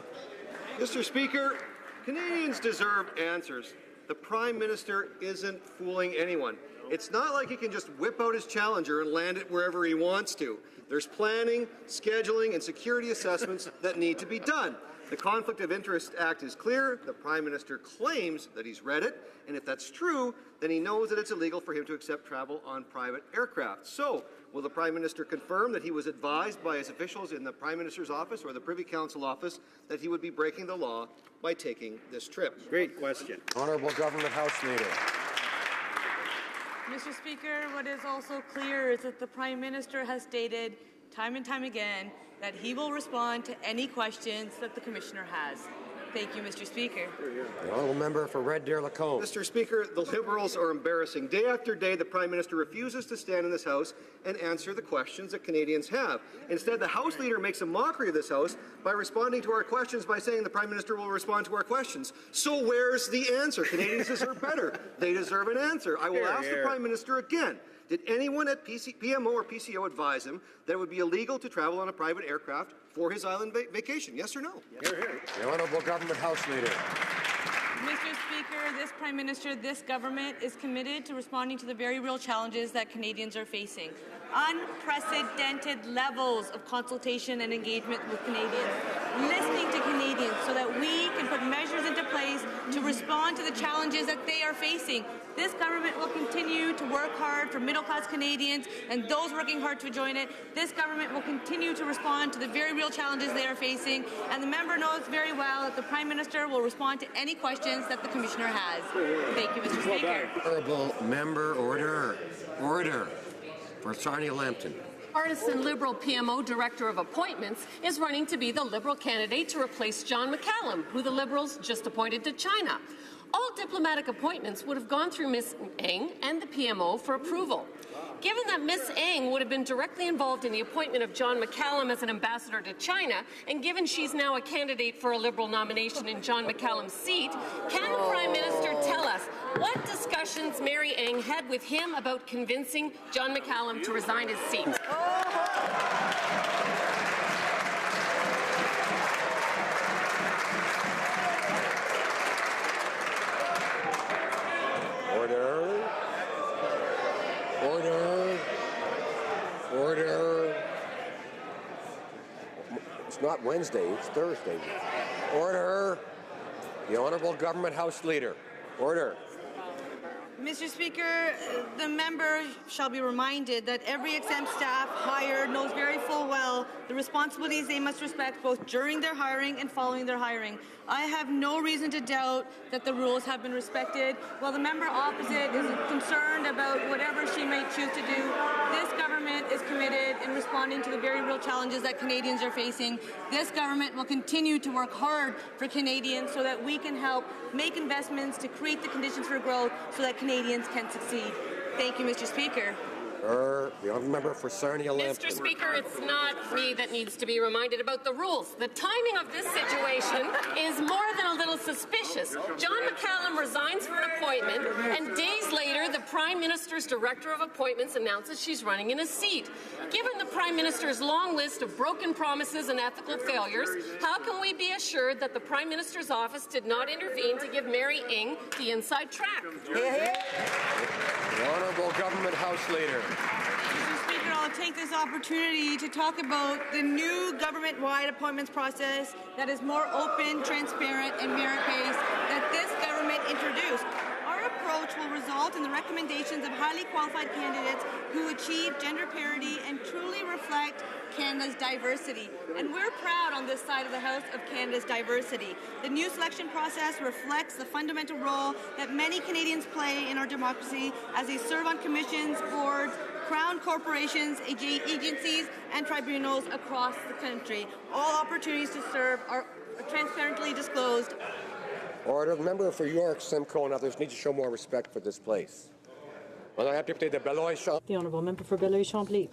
Mr. Speaker, Canadians deserve answers. The Prime Minister isn't fooling anyone. It's not like he can just whip out his Challenger and land it wherever he wants to. There's planning, scheduling, and security assessments that need to be done. The Conflict of Interest Act is clear. The Prime Minister claims that he's read it, and if that's true, then he knows that it's illegal for him to accept travel on private aircraft. So, will the Prime Minister confirm that he was advised by his officials in the Prime Minister's office or the Privy Council office that he would be breaking the law by taking this trip? Great question. Honourable Government House Leader. Mr. Speaker, what is also clear is that the Prime Minister has stated time and time again that he will respond to any questions that the Commissioner has. Thank you, Mr. Speaker. The honourable member for Red Deer-Lacombe. Mr. Speaker, the Liberals are embarrassing. Day after day, the Prime Minister refuses to stand in this House and answer the questions that Canadians have. Instead, the House Leader makes a mockery of this House by responding to our questions by saying the Prime Minister will respond to our questions. So where's the answer? Canadians deserve better. They deserve an answer. I will ask the Prime Minister again. Did anyone at PMO or PCO advise him that it would be illegal to travel on a private aircraft for his island vacation? Yes or no? The honourable Government House Leader. Mr. Speaker, this Prime Minister, this government is committed to responding to the very real challenges that Canadians are facing. Unprecedented levels of consultation and engagement with Canadians, listening to Canadians so that we can put measures into place to respond to the challenges that they are facing. This government will continue to work hard for middle-class Canadians and those working hard to join it. This government will continue to respond to the very real challenges they are facing, and the member knows very well that the Prime Minister will respond to any questions that the Commissioner has. Thank you, Mr. Speaker. Honourable member, order. Order. For Sarnia Lambton. Partisan Liberal PMO Director of Appointments is running to be the Liberal candidate to replace John McCallum, who the Liberals just appointed to China. All diplomatic appointments would have gone through Ms. Ng and the PMO for approval. Given that Ms. Ng would have been directly involved in the appointment of John McCallum as an ambassador to China, and given she's now a candidate for a Liberal nomination in John McCallum's seat, can the Prime Minister tell us what discussions Mary Ng had with him about convincing John McCallum to resign his seat? Order. Order. Order. It's not Wednesday, it's Thursday. Order. The Honourable Government House Leader. Order. Mr. Speaker, the member shall be reminded that every exempt staff hired knows very full well the responsibilities they must respect both during their hiring and following their hiring. I have no reason to doubt that the rules have been respected. While the member opposite is concerned about whatever she might choose to do, this government is committed in responding to the very real challenges that Canadians are facing. This government will continue to work hard for Canadians so that we can help make investments to create the conditions for growth so that Canadians can succeed. Thank you, Mr. Speaker. The Honourable Member for Sarnia Lambton. Mr. Speaker, it's not me that needs to be reminded about the rules. The timing of this situation is more than a little suspicious. John McCallum resigns for an appointment, and days later, the Prime Minister's Director of Appointments announces she's running in a seat. Given the Prime Minister's long list of broken promises and ethical failures, how can we be assured that the Prime Minister's office did not intervene to give Mary Ng the inside track? The Honourable Government House Leader. Mr. Speaker, I'll take this opportunity to talk about the new government-wide appointments process that is more open, transparent, and merit-based that this government introduced. Our approach will result in the recommendations of highly qualified candidates who achieve gender parity and truly reflect Canada's diversity. And we're proud on this side of the House of Canada's diversity. The new selection process reflects the fundamental role that many Canadians play in our democracy as they serve on commissions, boards, crown corporations, agencies, and tribunals across the country. All opportunities to serve are transparently disclosed. Order. The member for York, Simcoe, and others need to show more respect for this place. The Honourable Member for Belleuil-Chambly.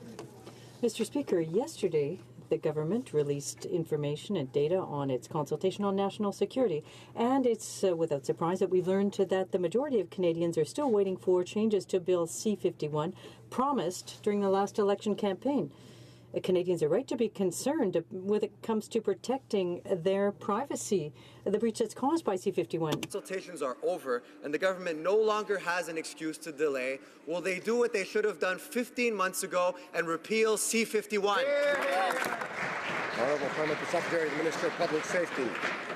Mr. Speaker, yesterday the government released information and data on its consultation on national security, and it's without surprise that we've learned that the majority of Canadians are still waiting for changes to Bill C-51 promised during the last election campaign. Canadians are right to be concerned when it comes to protecting their privacy, the breach that's caused by C-51. Consultations are over, and the government no longer has an excuse to delay. Will they do what they should have done 15 months ago and repeal C-51? Honourable Parliamentary Secretary, the Minister of Public Safety.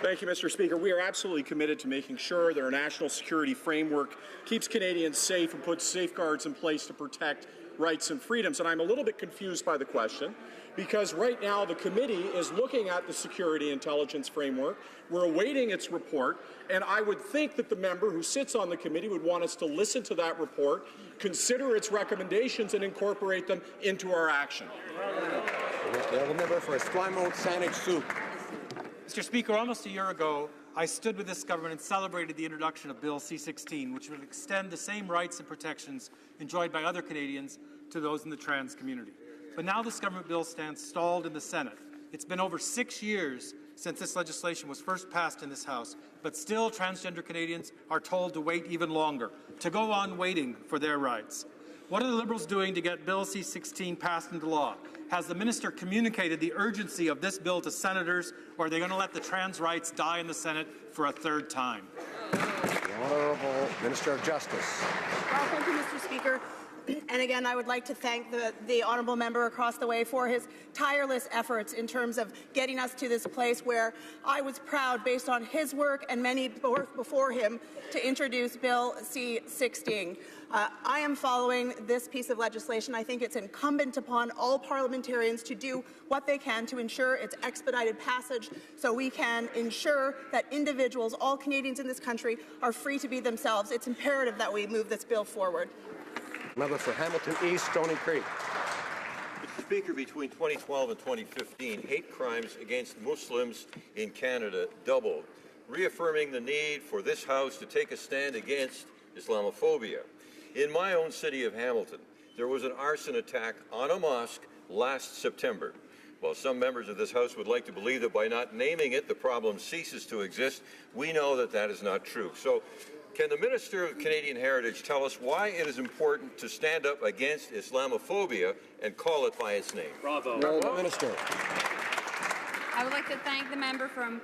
Thank you, Mr. Speaker. We are absolutely committed to making sure that our national security framework keeps Canadians safe and puts safeguards in place to protect rights and freedoms. And I'm a little bit confused by the question because right now the committee is looking at the security intelligence framework. We're awaiting its report, and I would think that the member who sits on the committee would want us to listen to that report, consider its recommendations, and incorporate them into our action. The member for Esquimalt, Saanich Sioux. Mr. Speaker, almost a year ago, I stood with this government and celebrated the introduction of Bill C-16, which would extend the same rights and protections enjoyed by other Canadians to those in the trans community. But now this government bill stands stalled in the Senate. It's been over 6 years since this legislation was first passed in this House, but still transgender Canadians are told to wait even longer, to go on waiting for their rights. What are the Liberals doing to get Bill C-16 passed into law? Has the minister communicated the urgency of this bill to senators, or are they going to let the trans rights die in the Senate for a third time? The Honourable Minister of Justice. Well, thank you, Mr. Speaker. And again, I would like to thank the honourable member across the way for his tireless efforts in terms of getting us to this place where I was proud, based on his work and many before him, to introduce Bill C-16. I am following this piece of legislation. I think it's incumbent upon all parliamentarians to do what they can to ensure its expedited passage so we can ensure that individuals, all Canadians in this country, are free to be themselves. It's imperative that we move this bill forward. Member for Hamilton East, Stony Creek. Mr. Speaker, between 2012 and 2015, hate crimes against Muslims in Canada doubled, reaffirming the need for this House to take a stand against Islamophobia. In my own city of Hamilton, there was an arson attack on a mosque last September. While some members of this House would like to believe that by not naming it, the problem ceases to exist, we know that that is not true. So, can the Minister of Canadian Heritage tell us why it is important to stand up against Islamophobia and call it by its name? Bravo. Minister. I would like to thank the member from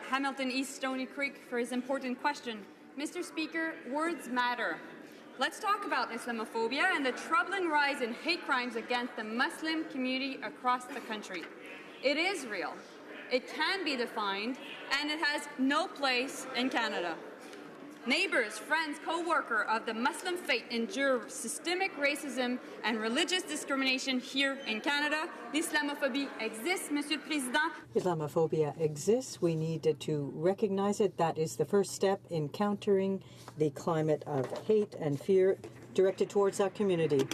Hamilton East Stony Creek for his important question. Mr. Speaker, words matter. Let's talk about Islamophobia and the troubling rise in hate crimes against the Muslim community across the country. It is real, it can be defined, and it has no place in Canada. Neighbors, friends, co-workers of the Muslim faith endure systemic racism and religious discrimination here in Canada. Islamophobia exists, Monsieur le Président. Islamophobia exists. We need to recognize it. That is the first step in countering the climate of hate and fear directed towards that community.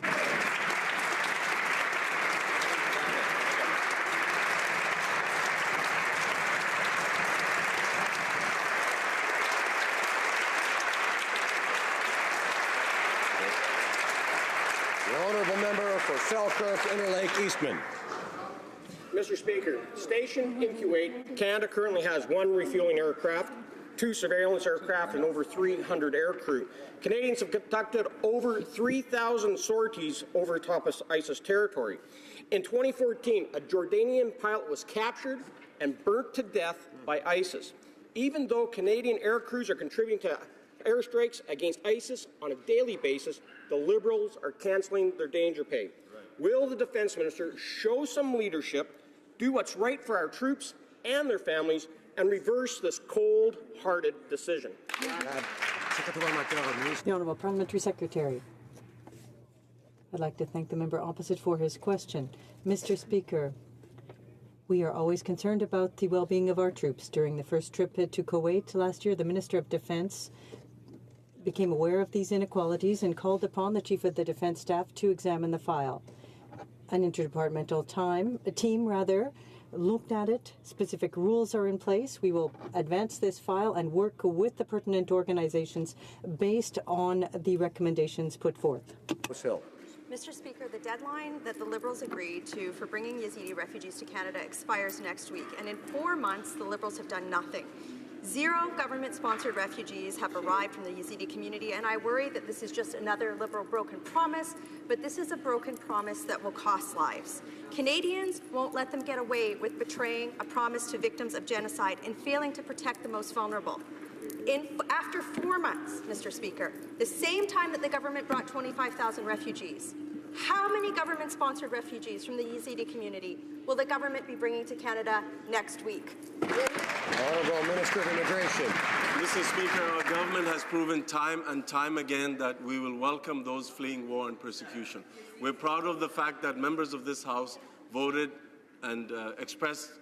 Selkirk, Interlake, Eastman. Mr. Speaker, stationed in Kuwait, Canada currently has 1 refueling aircraft, 2 surveillance aircraft, and over 300 aircrew. Canadians have conducted over 3,000 sorties over top of ISIS territory. In 2014, a Jordanian pilot was captured and burnt to death by ISIS. Even though Canadian aircrews are contributing to airstrikes against ISIS on a daily basis, the Liberals are cancelling their danger pay. Will the Defence Minister show some leadership, do what's right for our troops and their families, and reverse this cold-hearted decision? The Honourable Parliamentary Secretary. I'd like to thank the member opposite for his question. Mr. Speaker, we are always concerned about the well-being of our troops. During the first trip to Kuwait last year, the Minister of Defence became aware of these inequalities and called upon the Chief of the Defence Staff to examine the file. An interdepartmental team looked at it. Specific rules are in place. We will advance this file and work with the pertinent organizations based on the recommendations put forth. Mr. Speaker, the deadline that the Liberals agreed to for bringing Yazidi refugees to Canada expires next week, and in 4 months the Liberals have done nothing. 0 government-sponsored refugees have arrived from the Yazidi community, and I worry that this is just another Liberal broken promise, but this is a broken promise that will cost lives. Canadians won't let them get away with betraying a promise to victims of genocide and failing to protect the most vulnerable. After 4 months, Mr. Speaker, the same time that the government brought 25,000 refugees, how many government-sponsored refugees from the Yazidi community will the government be bringing to Canada next week? Honourable Minister of Immigration. Mr. Speaker, our government has proven time and time again that we will welcome those fleeing war and persecution. We're proud of the fact that members of this House voted and expressed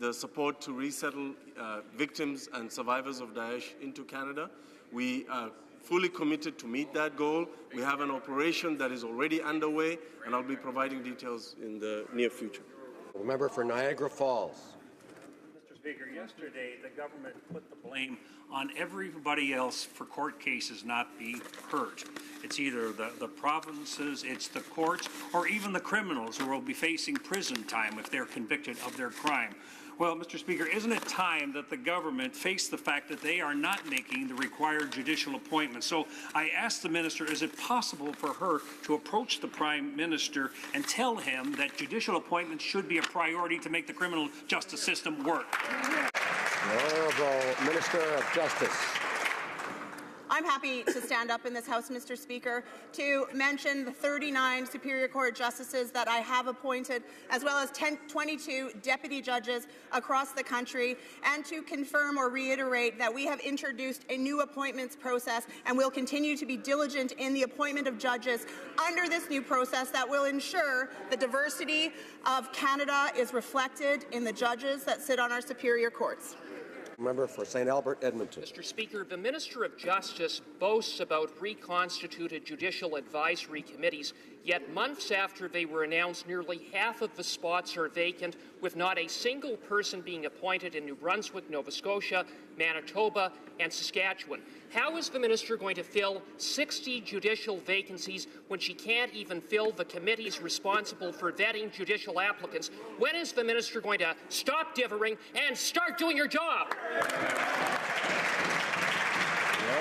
the support to resettle victims and survivors of Daesh into Canada. We are fully committed to meet that goal. We have an operation that is already underway, and I'll be providing details in the near future. The member for Niagara Falls. Mr. Speaker, yesterday the government put the blame on everybody else for court cases not being heard. It's either the provinces, it's the courts, or even the criminals who will be facing prison time if they're convicted of their crime. Well, Mr. Speaker, isn't it time that the government face the fact that they are not making the required judicial appointments? So I asked the minister, is it possible for her to approach the Prime Minister and tell him that judicial appointments should be a priority to make the criminal justice system work? The Honourable Minister of Justice. I'm happy to stand up in this House, Mr. Speaker, to mention the 39 Superior Court justices that I have appointed, as well as 22 deputy judges across the country, and to confirm or reiterate that we have introduced a new appointments process and will continue to be diligent in the appointment of judges under this new process that will ensure the diversity of Canada is reflected in the judges that sit on our Superior Courts. Member for St. Albert, Edmonton. Mr. Speaker, the Minister of Justice boasts about reconstituted judicial advisory committees, yet months after they were announced, nearly half of the spots are vacant, with not a single person being appointed in New Brunswick, Nova Scotia, Manitoba, and Saskatchewan. How is the Minister going to fill 60 judicial vacancies when she can't even fill the committees responsible for vetting judicial applicants? When is the Minister going to stop dithering and start doing her job? The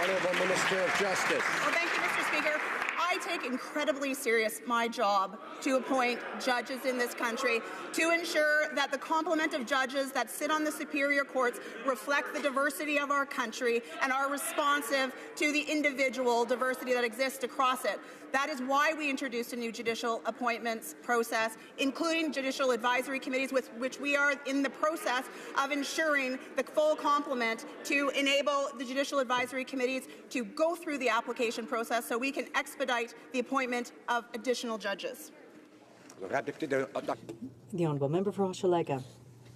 Honourable Minister of Justice. Well, thank you, Mr. Speaker. I take incredibly serious my job to appoint judges in this country to ensure that the complement of judges that sit on the Superior Courts reflect the diversity of our country and are responsive to the individual diversity that exists across it. That is why we introduced a new judicial appointments process, including judicial advisory committees, with which we are in the process of ensuring the full complement to enable the judicial advisory committees to go through the application process so we can expedite the appointment of additional judges. The Honourable Member for Hochelaga.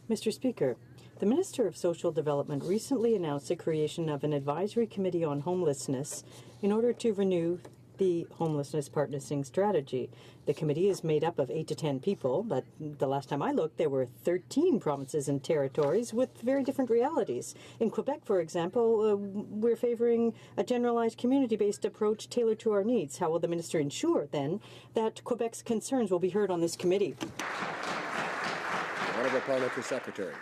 Mr. Speaker, the Minister of Social Development recently announced the creation of an advisory committee on homelessness in order to renew the homelessness partnering strategy. The committee is made up of 8 to 10 people, but the last time I looked, there were 13 provinces and territories with very different realities. In Quebec, for example, we're favouring a generalised community-based approach tailored to our needs. How will the Minister ensure, then, that Quebec's concerns will be heard on this committee? The Honourable Parliamentary Secretary.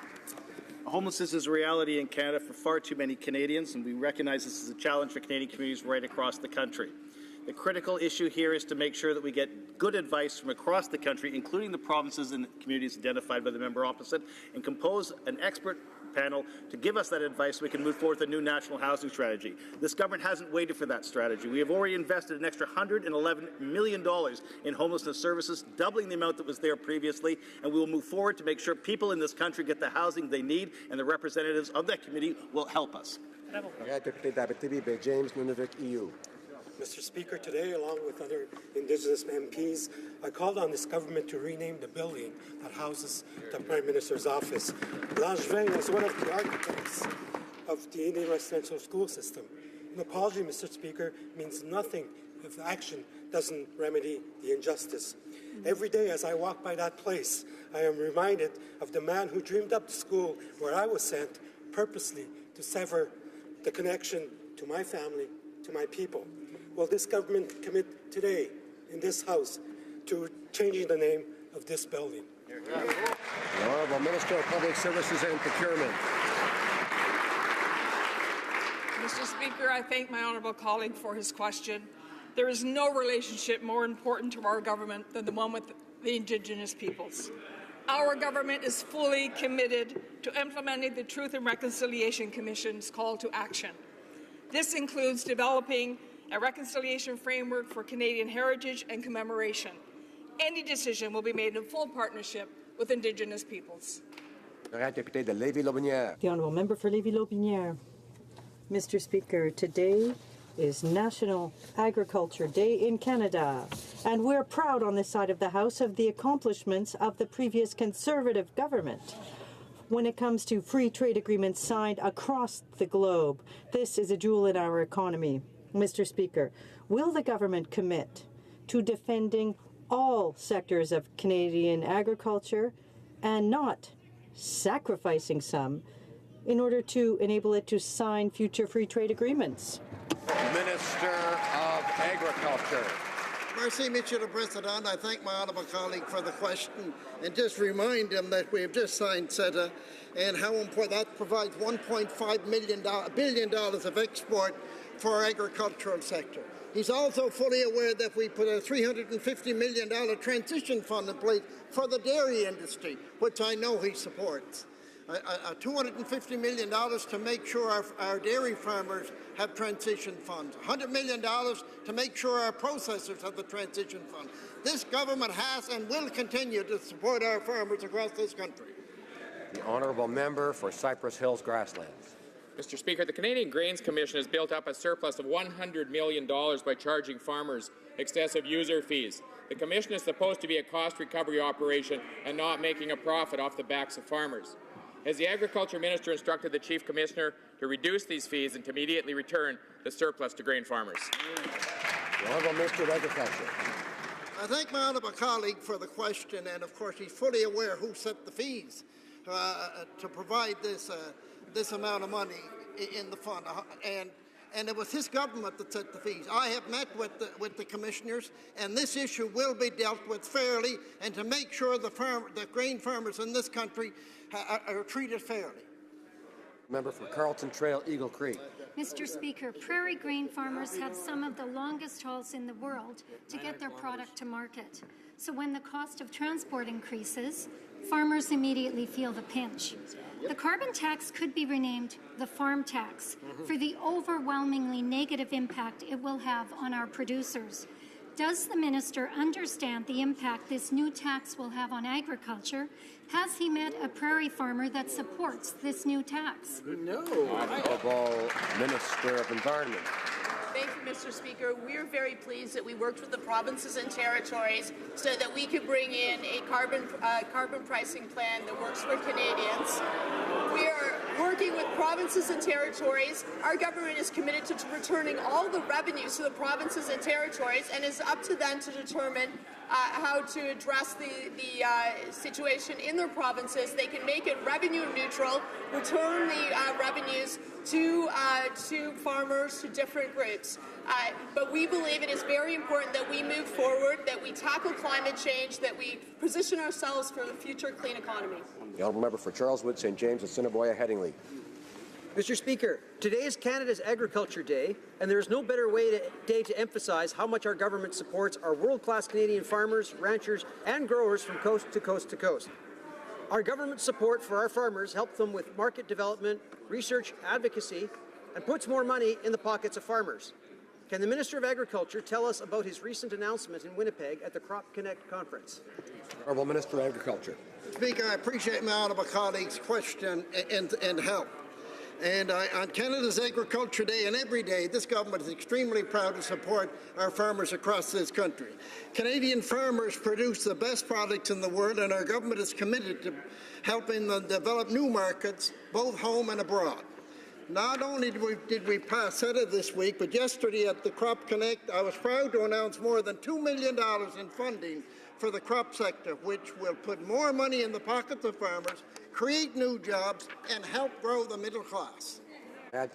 Homelessness is a reality in Canada for far too many Canadians, and we recognize this is a challenge for Canadian communities right across the country. The critical issue here is to make sure that we get good advice from across the country, including the provinces and communities identified by the member opposite, and compose an expert panel to give us that advice so we can move forward with a new national housing strategy. This government hasn't waited for that strategy. We have already invested an extra $111 million in homelessness services, doubling the amount that was there previously, and we will move forward to make sure people in this country get the housing they need, and the representatives of that committee will help us. James Nunavik, EU. Mr. Speaker, today, along with other Indigenous MPs, I called on this government to rename the building that houses the Prime Minister's office. Langevin was one of the architects of the Indian residential school system. An apology, Mr. Speaker, means nothing if action doesn't remedy the injustice. Every day as I walk by that place, I am reminded of the man who dreamed up the school where I was sent purposely to sever the connection to my family, to my people. Will this government commit today in this House to changing the name of this building? The Honourable Minister of Public Services and Procurement. Mr. Speaker, I thank my honourable colleague for his question. There is no relationship more important to our government than the one with the Indigenous peoples. Our government is fully committed to implementing the Truth and Reconciliation Commission's call to action. This includes developing a reconciliation framework for Canadian heritage and commemoration. Any decision will be made in full partnership with Indigenous peoples. The Honourable Member for Lévis-Lotbinière. Mr. Speaker, today is National Agriculture Day in Canada, and we're proud on this side of the House of the accomplishments of the previous Conservative government. When it comes to free trade agreements signed across the globe, this is a jewel in our economy. Mr. Speaker, will the government commit to defending all sectors of Canadian agriculture and not sacrificing some in order to enable it to sign future free trade agreements? Minister of Agriculture. Merci, Monsieur le Président. I thank my honourable colleague for the question and just remind him that we have just signed CETA and how important that provides $1.5 billion of export for our agricultural sector. He's also fully aware that we put a $350 million transition fund in place for the dairy industry, which I know he supports. $250 million to make sure our dairy farmers have transition funds, $100 million to make sure our processors have the transition fund. This government has and will continue to support our farmers across this country. The honourable member for Cypress Hills Grasslands. Mr. Speaker, the Canadian Grains Commission has built up a surplus of $100 million by charging farmers excessive user fees. The Commission is supposed to be a cost recovery operation and not making a profit off the backs of farmers. Has the Agriculture Minister instructed the Chief Commissioner to reduce these fees and to immediately return the surplus to grain farmers? The Honourable Minister of Agriculture. I thank my honourable colleague for the question, and of course he's fully aware who set the fees to provide this amount of money in the fund, and it was his government that set the fees. I have met with the commissioners, and this issue will be dealt with fairly, and to make sure the grain farmers in this country are treated fairly. Member for Carlton Trail, Eagle Creek. Mr. Speaker, prairie grain farmers have some of the longest hauls in the world to get their product to market. So when the cost of transport increases, farmers immediately feel the pinch. The carbon tax could be renamed the farm tax for the overwhelmingly negative impact it will have on our producers. Does the minister understand the impact this new tax will have on agriculture? Has he met a prairie farmer that supports this new tax? No. Honourable Minister of Environment. Thank you, Mr. Speaker. We're very pleased that we worked with the provinces and territories so that we could bring in a carbon pricing plan that works for Canadians. We are working with provinces and territories. Our government is committed to returning all the revenues to the provinces and territories, and it's up to them to determine how to address the situation in their provinces. They can make it revenue neutral, return the revenues to farmers, to different groups. But we believe it is very important that we move forward, that we tackle climate change, that we position ourselves for the future clean economy. The honourable member for Charleswood, St. James, Assiniboia, Headingley. Mr. Speaker, today is Canada's Agriculture Day, and there is no better day to emphasize how much our government supports our world-class Canadian farmers, ranchers, and growers from coast to coast to coast. Our government support for our farmers helps them with market development, research, advocacy, and puts more money in the pockets of farmers. Can the Minister of Agriculture tell us about his recent announcement in Winnipeg at the Crop Connect conference? Honourable Minister of Agriculture. Speaker, I appreciate my honourable colleague's question and help. And on Canada's Agriculture Day and every day, this government is extremely proud to support our farmers across this country. Canadian farmers produce the best products in the world, and our government is committed to helping them develop new markets, both home and abroad. Not only did we pass SETA this week, but yesterday at the Crop Connect, I was proud to announce more than $2 million in funding for the crop sector, which will put more money in the pockets of farmers, create new jobs, and help grow the middle class. The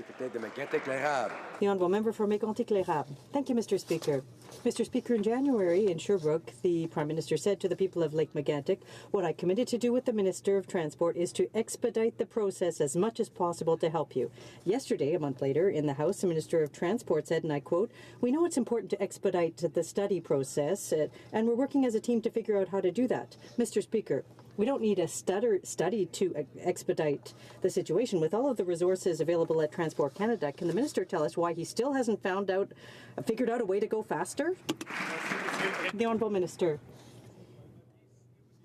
honourable member for Mégantic-L'Érable. Thank you, Mr. Speaker. Mr. Speaker, in January in Sherbrooke, the Prime Minister said to the people of Lake Mégantic, "What I committed to do with the Minister of Transport is to expedite the process as much as possible to help you." Yesterday, a month later, in the House, the Minister of Transport said, and I quote, "We know it's important to expedite the study process, and we're working as a team to figure out how to do that." Mr. Speaker, we don't need a study to expedite the situation. With all of the resources available at Transport Canada, can the Minister tell us why he still hasn't figured out a way to go faster? The Honourable Minister.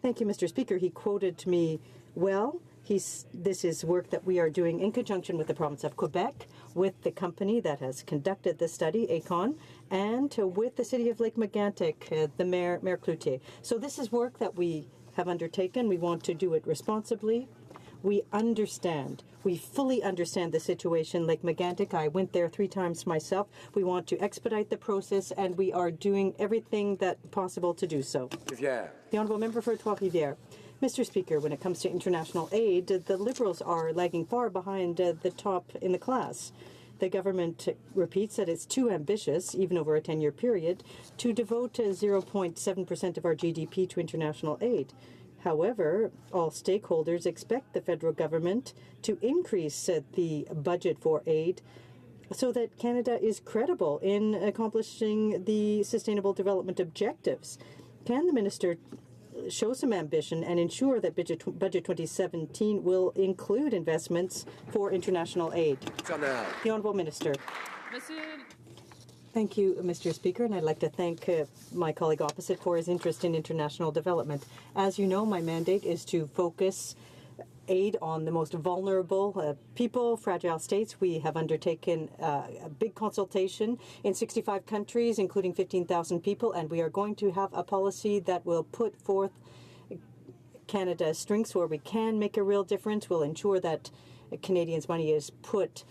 Thank you, Mr. Speaker. He quoted me well. This is work that we are doing in conjunction with the province of Quebec, with the company that has conducted the study, ACON, and with the city of Lake Mégantic, the Mayor Cloutier. So this is work that we have undertaken. We want to do it responsibly. We fully understand the situation. Lake Mégantic, I went there 3 times myself. We want to expedite the process, and we are doing everything that possible to do so. Rivière. The Honourable Member for Trois-Rivières. Mr. Speaker, when it comes to international aid, the Liberals are lagging far behind the top in the class. The government repeats that it's too ambitious, even over a 10-year period, to devote 0.7% of our GDP to international aid. However, all stakeholders expect the federal government to increase the budget for aid so that Canada is credible in accomplishing the Sustainable Development Objectives. Can the Minister show some ambition and ensure that Budget 2017 will include investments for international aid. The Honourable Minister. Thank you, Mr. Speaker, and I'd like to thank my colleague opposite for his interest in international development. As you know, my mandate is to focus aid on the most vulnerable people, fragile states. We have undertaken a big consultation in 65 countries, including 15,000 people, and we are going to have a policy that will put forth Canada's strengths where we can make a real difference. We'll ensure that Canadians' money is put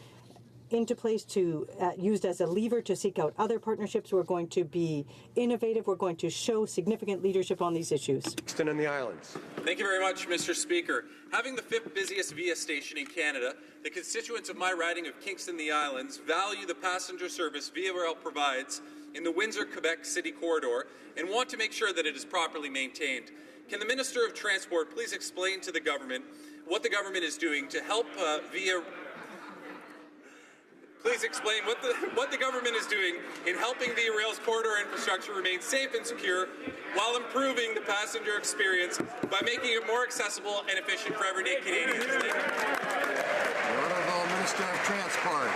into place to used as a lever to seek out other partnerships. We're going to be innovative. We're going to show significant leadership on these issues. Kingston and the Islands. Thank you very much, Mr. Speaker. Having the 5th busiest VIA station in Canada, the constituents of my riding of Kingston and the Islands value the passenger service Via Rail provides in the Windsor-Quebec City corridor and want to make sure that it is properly maintained. Can the Minister of Transport please explain to the government what the government is doing to help Please explain what the government is doing in helping Via Rail's corridor infrastructure remain safe and secure while improving the passenger experience by making it more accessible and efficient for everyday Canadians. The Honourable Minister of Transport.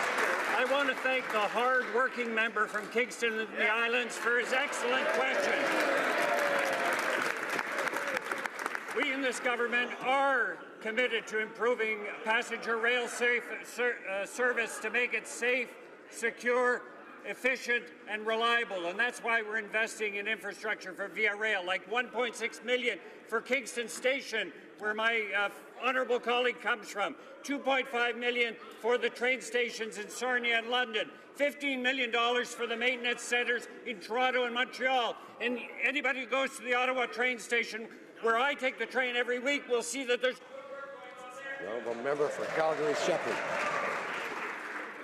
I want to thank the hard-working member from Kingston and the Islands for his excellent question. We in this government are committed to improving passenger rail service to make it safe, secure, efficient, and reliable. And that's why we're investing in infrastructure for Via Rail, like $1.6 million for Kingston Station, where my honourable colleague comes from, $2.5 million for the train stations in Sarnia and London, $15 million for the maintenance centres in Toronto and Montreal. And anybody who goes to the Ottawa train station, where I take the train every week, will see that there's... The Honourable Member for Calgary-Shepherd.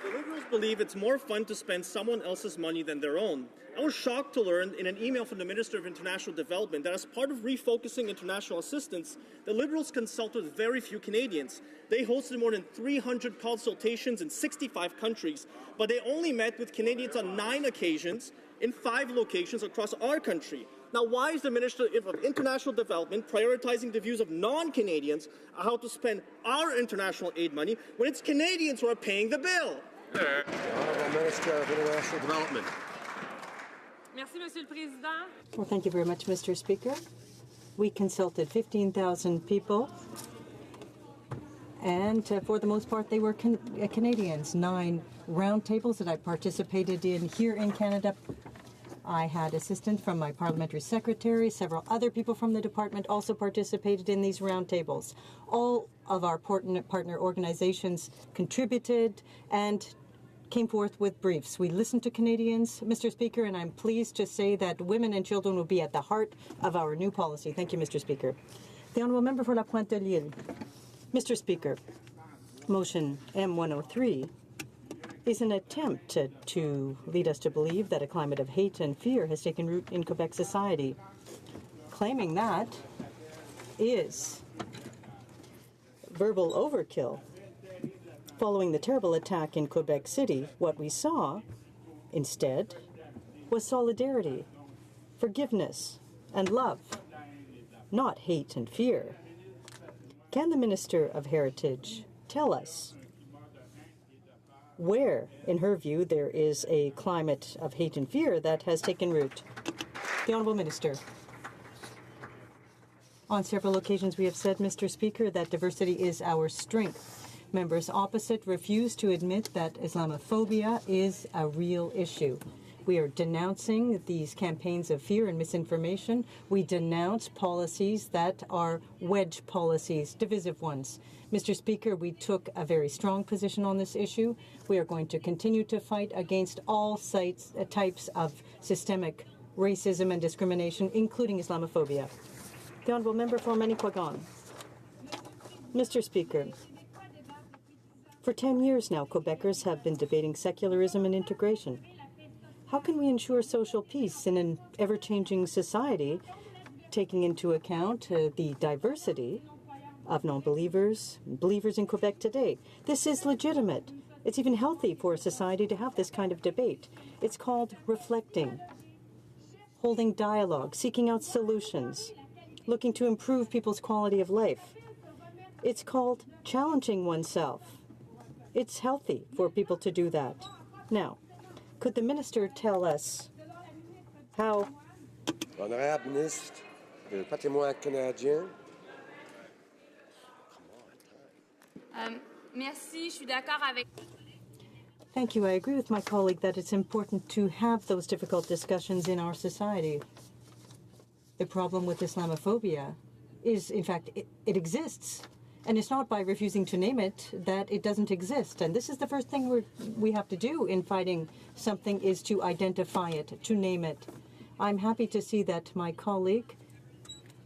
The Liberals believe it's more fun to spend someone else's money than their own. I was shocked to learn in an email from the Minister of International Development that as part of refocusing international assistance, the Liberals consulted with very few Canadians. They hosted more than 300 consultations in 65 countries, but they only met with Canadians on 9 occasions in 5 locations across our country. Now, why is the Minister of International Development prioritizing the views of non-Canadians on how to spend our international aid money when it's Canadians who are paying the bill? The Honourable Minister of International Development. Merci, Monsieur le Président. Well, thank you very much, Mr. Speaker. We consulted 15,000 people, and for the most part, they were Canadians. 9 roundtables that I participated in here in Canada. I had assistance from my parliamentary secretary. Several other people from the department also participated in these roundtables. All of our partner organizations contributed and came forth with briefs. We listened to Canadians, Mr. Speaker, and I'm pleased to say that women and children will be at the heart of our new policy. Thank you, Mr. Speaker. The Honourable Member for La Pointe-de-L'Île. Mr. Speaker, motion M103 is an attempt to lead us to believe that a climate of hate and fear has taken root in Quebec society. Claiming that is verbal overkill. Following the terrible attack in Quebec City, what we saw instead was solidarity, forgiveness, and love, not hate and fear. Can the Minister of Heritage tell us where, in her view, there is a climate of hate and fear that has taken root? The Honourable Minister. On several occasions we have said, Mr. Speaker, that diversity is our strength. Members opposite refuse to admit that Islamophobia is a real issue. We are denouncing these campaigns of fear and misinformation. We denounce policies that are wedge policies, divisive ones. Mr. Speaker, we took a very strong position on this issue. We are going to continue to fight against all types of systemic racism and discrimination, including Islamophobia. The Honourable Member for Manicouagan. Mr. Speaker, for 10 years now, Quebecers have been debating secularism and integration. How can we ensure social peace in an ever-changing society, taking into account the diversity of non-believers and believers in Quebec today? This is legitimate. It's even healthy for a society to have this kind of debate. It's called reflecting, holding dialogue, seeking out solutions. looking to improve people's quality of life. It's called challenging oneself. It's healthy for people to do that. Now, could the minister tell us how... Honorable Ministre du Patrimoine canadien. Merci, je suis d'accord avec... Thank you. I agree with my colleague that it's important to have those difficult discussions in our society. The problem with Islamophobia is, in fact, it exists. And it's not by refusing to name it that it doesn't exist. And this is the first thing we have to do in fighting something, is to identify it, to name it. I'm happy to see that my colleague,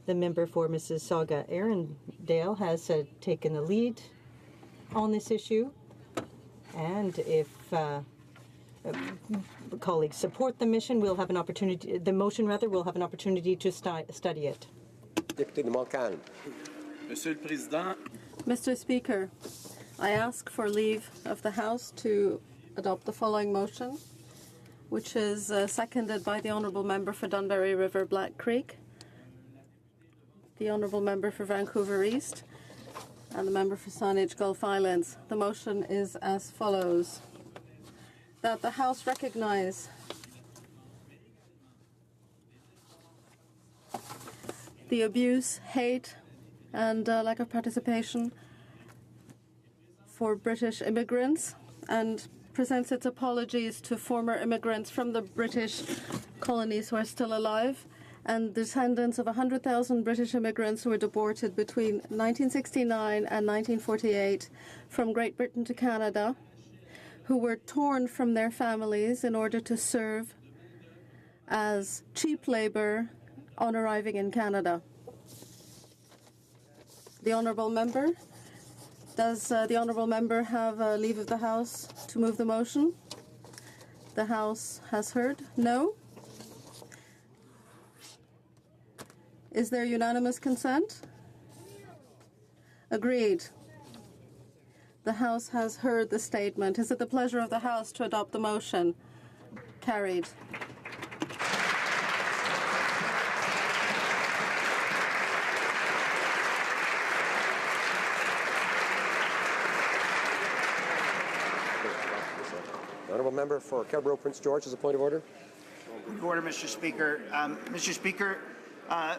the member for Mississauga Arundel, has taken the lead on this issue. And if colleagues support the mission, we'll have an opportunity, the motion rather, we'll have an opportunity to study it. Député de Montcalm. Monsieur le Président. Mr. Speaker, I ask for leave of the House to adopt the following motion, which is seconded by the Honourable Member for Dunberry River Black Creek, the Honourable Member for Vancouver East, and the Member for Saanich Gulf Islands. The motion is as follows: that the House recognise the abuse, hate, and lack of participation for British immigrants, and presents its apologies to former immigrants from the British colonies who are still alive, and descendants of 100,000 British immigrants who were deported between 1969 and 1948 from Great Britain to Canada, who were torn from their families in order to serve as cheap labour on arriving in Canada. The Honourable Member, does the Honourable Member have leave of the House to move the motion? The House has heard. No? Is there unanimous consent? Agreed. The House has heard the statement. Is it the pleasure of the House to adopt the motion? Carried. Honourable Member for Scarborough Prince George has a point of order. Point of order, Mr. Speaker. Mr. Speaker,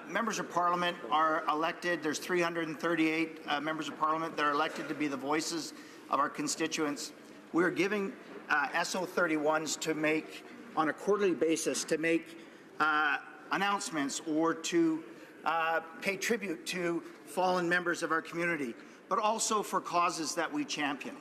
members of Parliament are elected. There's 338 members of Parliament that are elected to be the voices of our constituents. We are giving SO31s to make, on a quarterly basis, to make announcements or to pay tribute to fallen members of our community, but also for causes that we champion.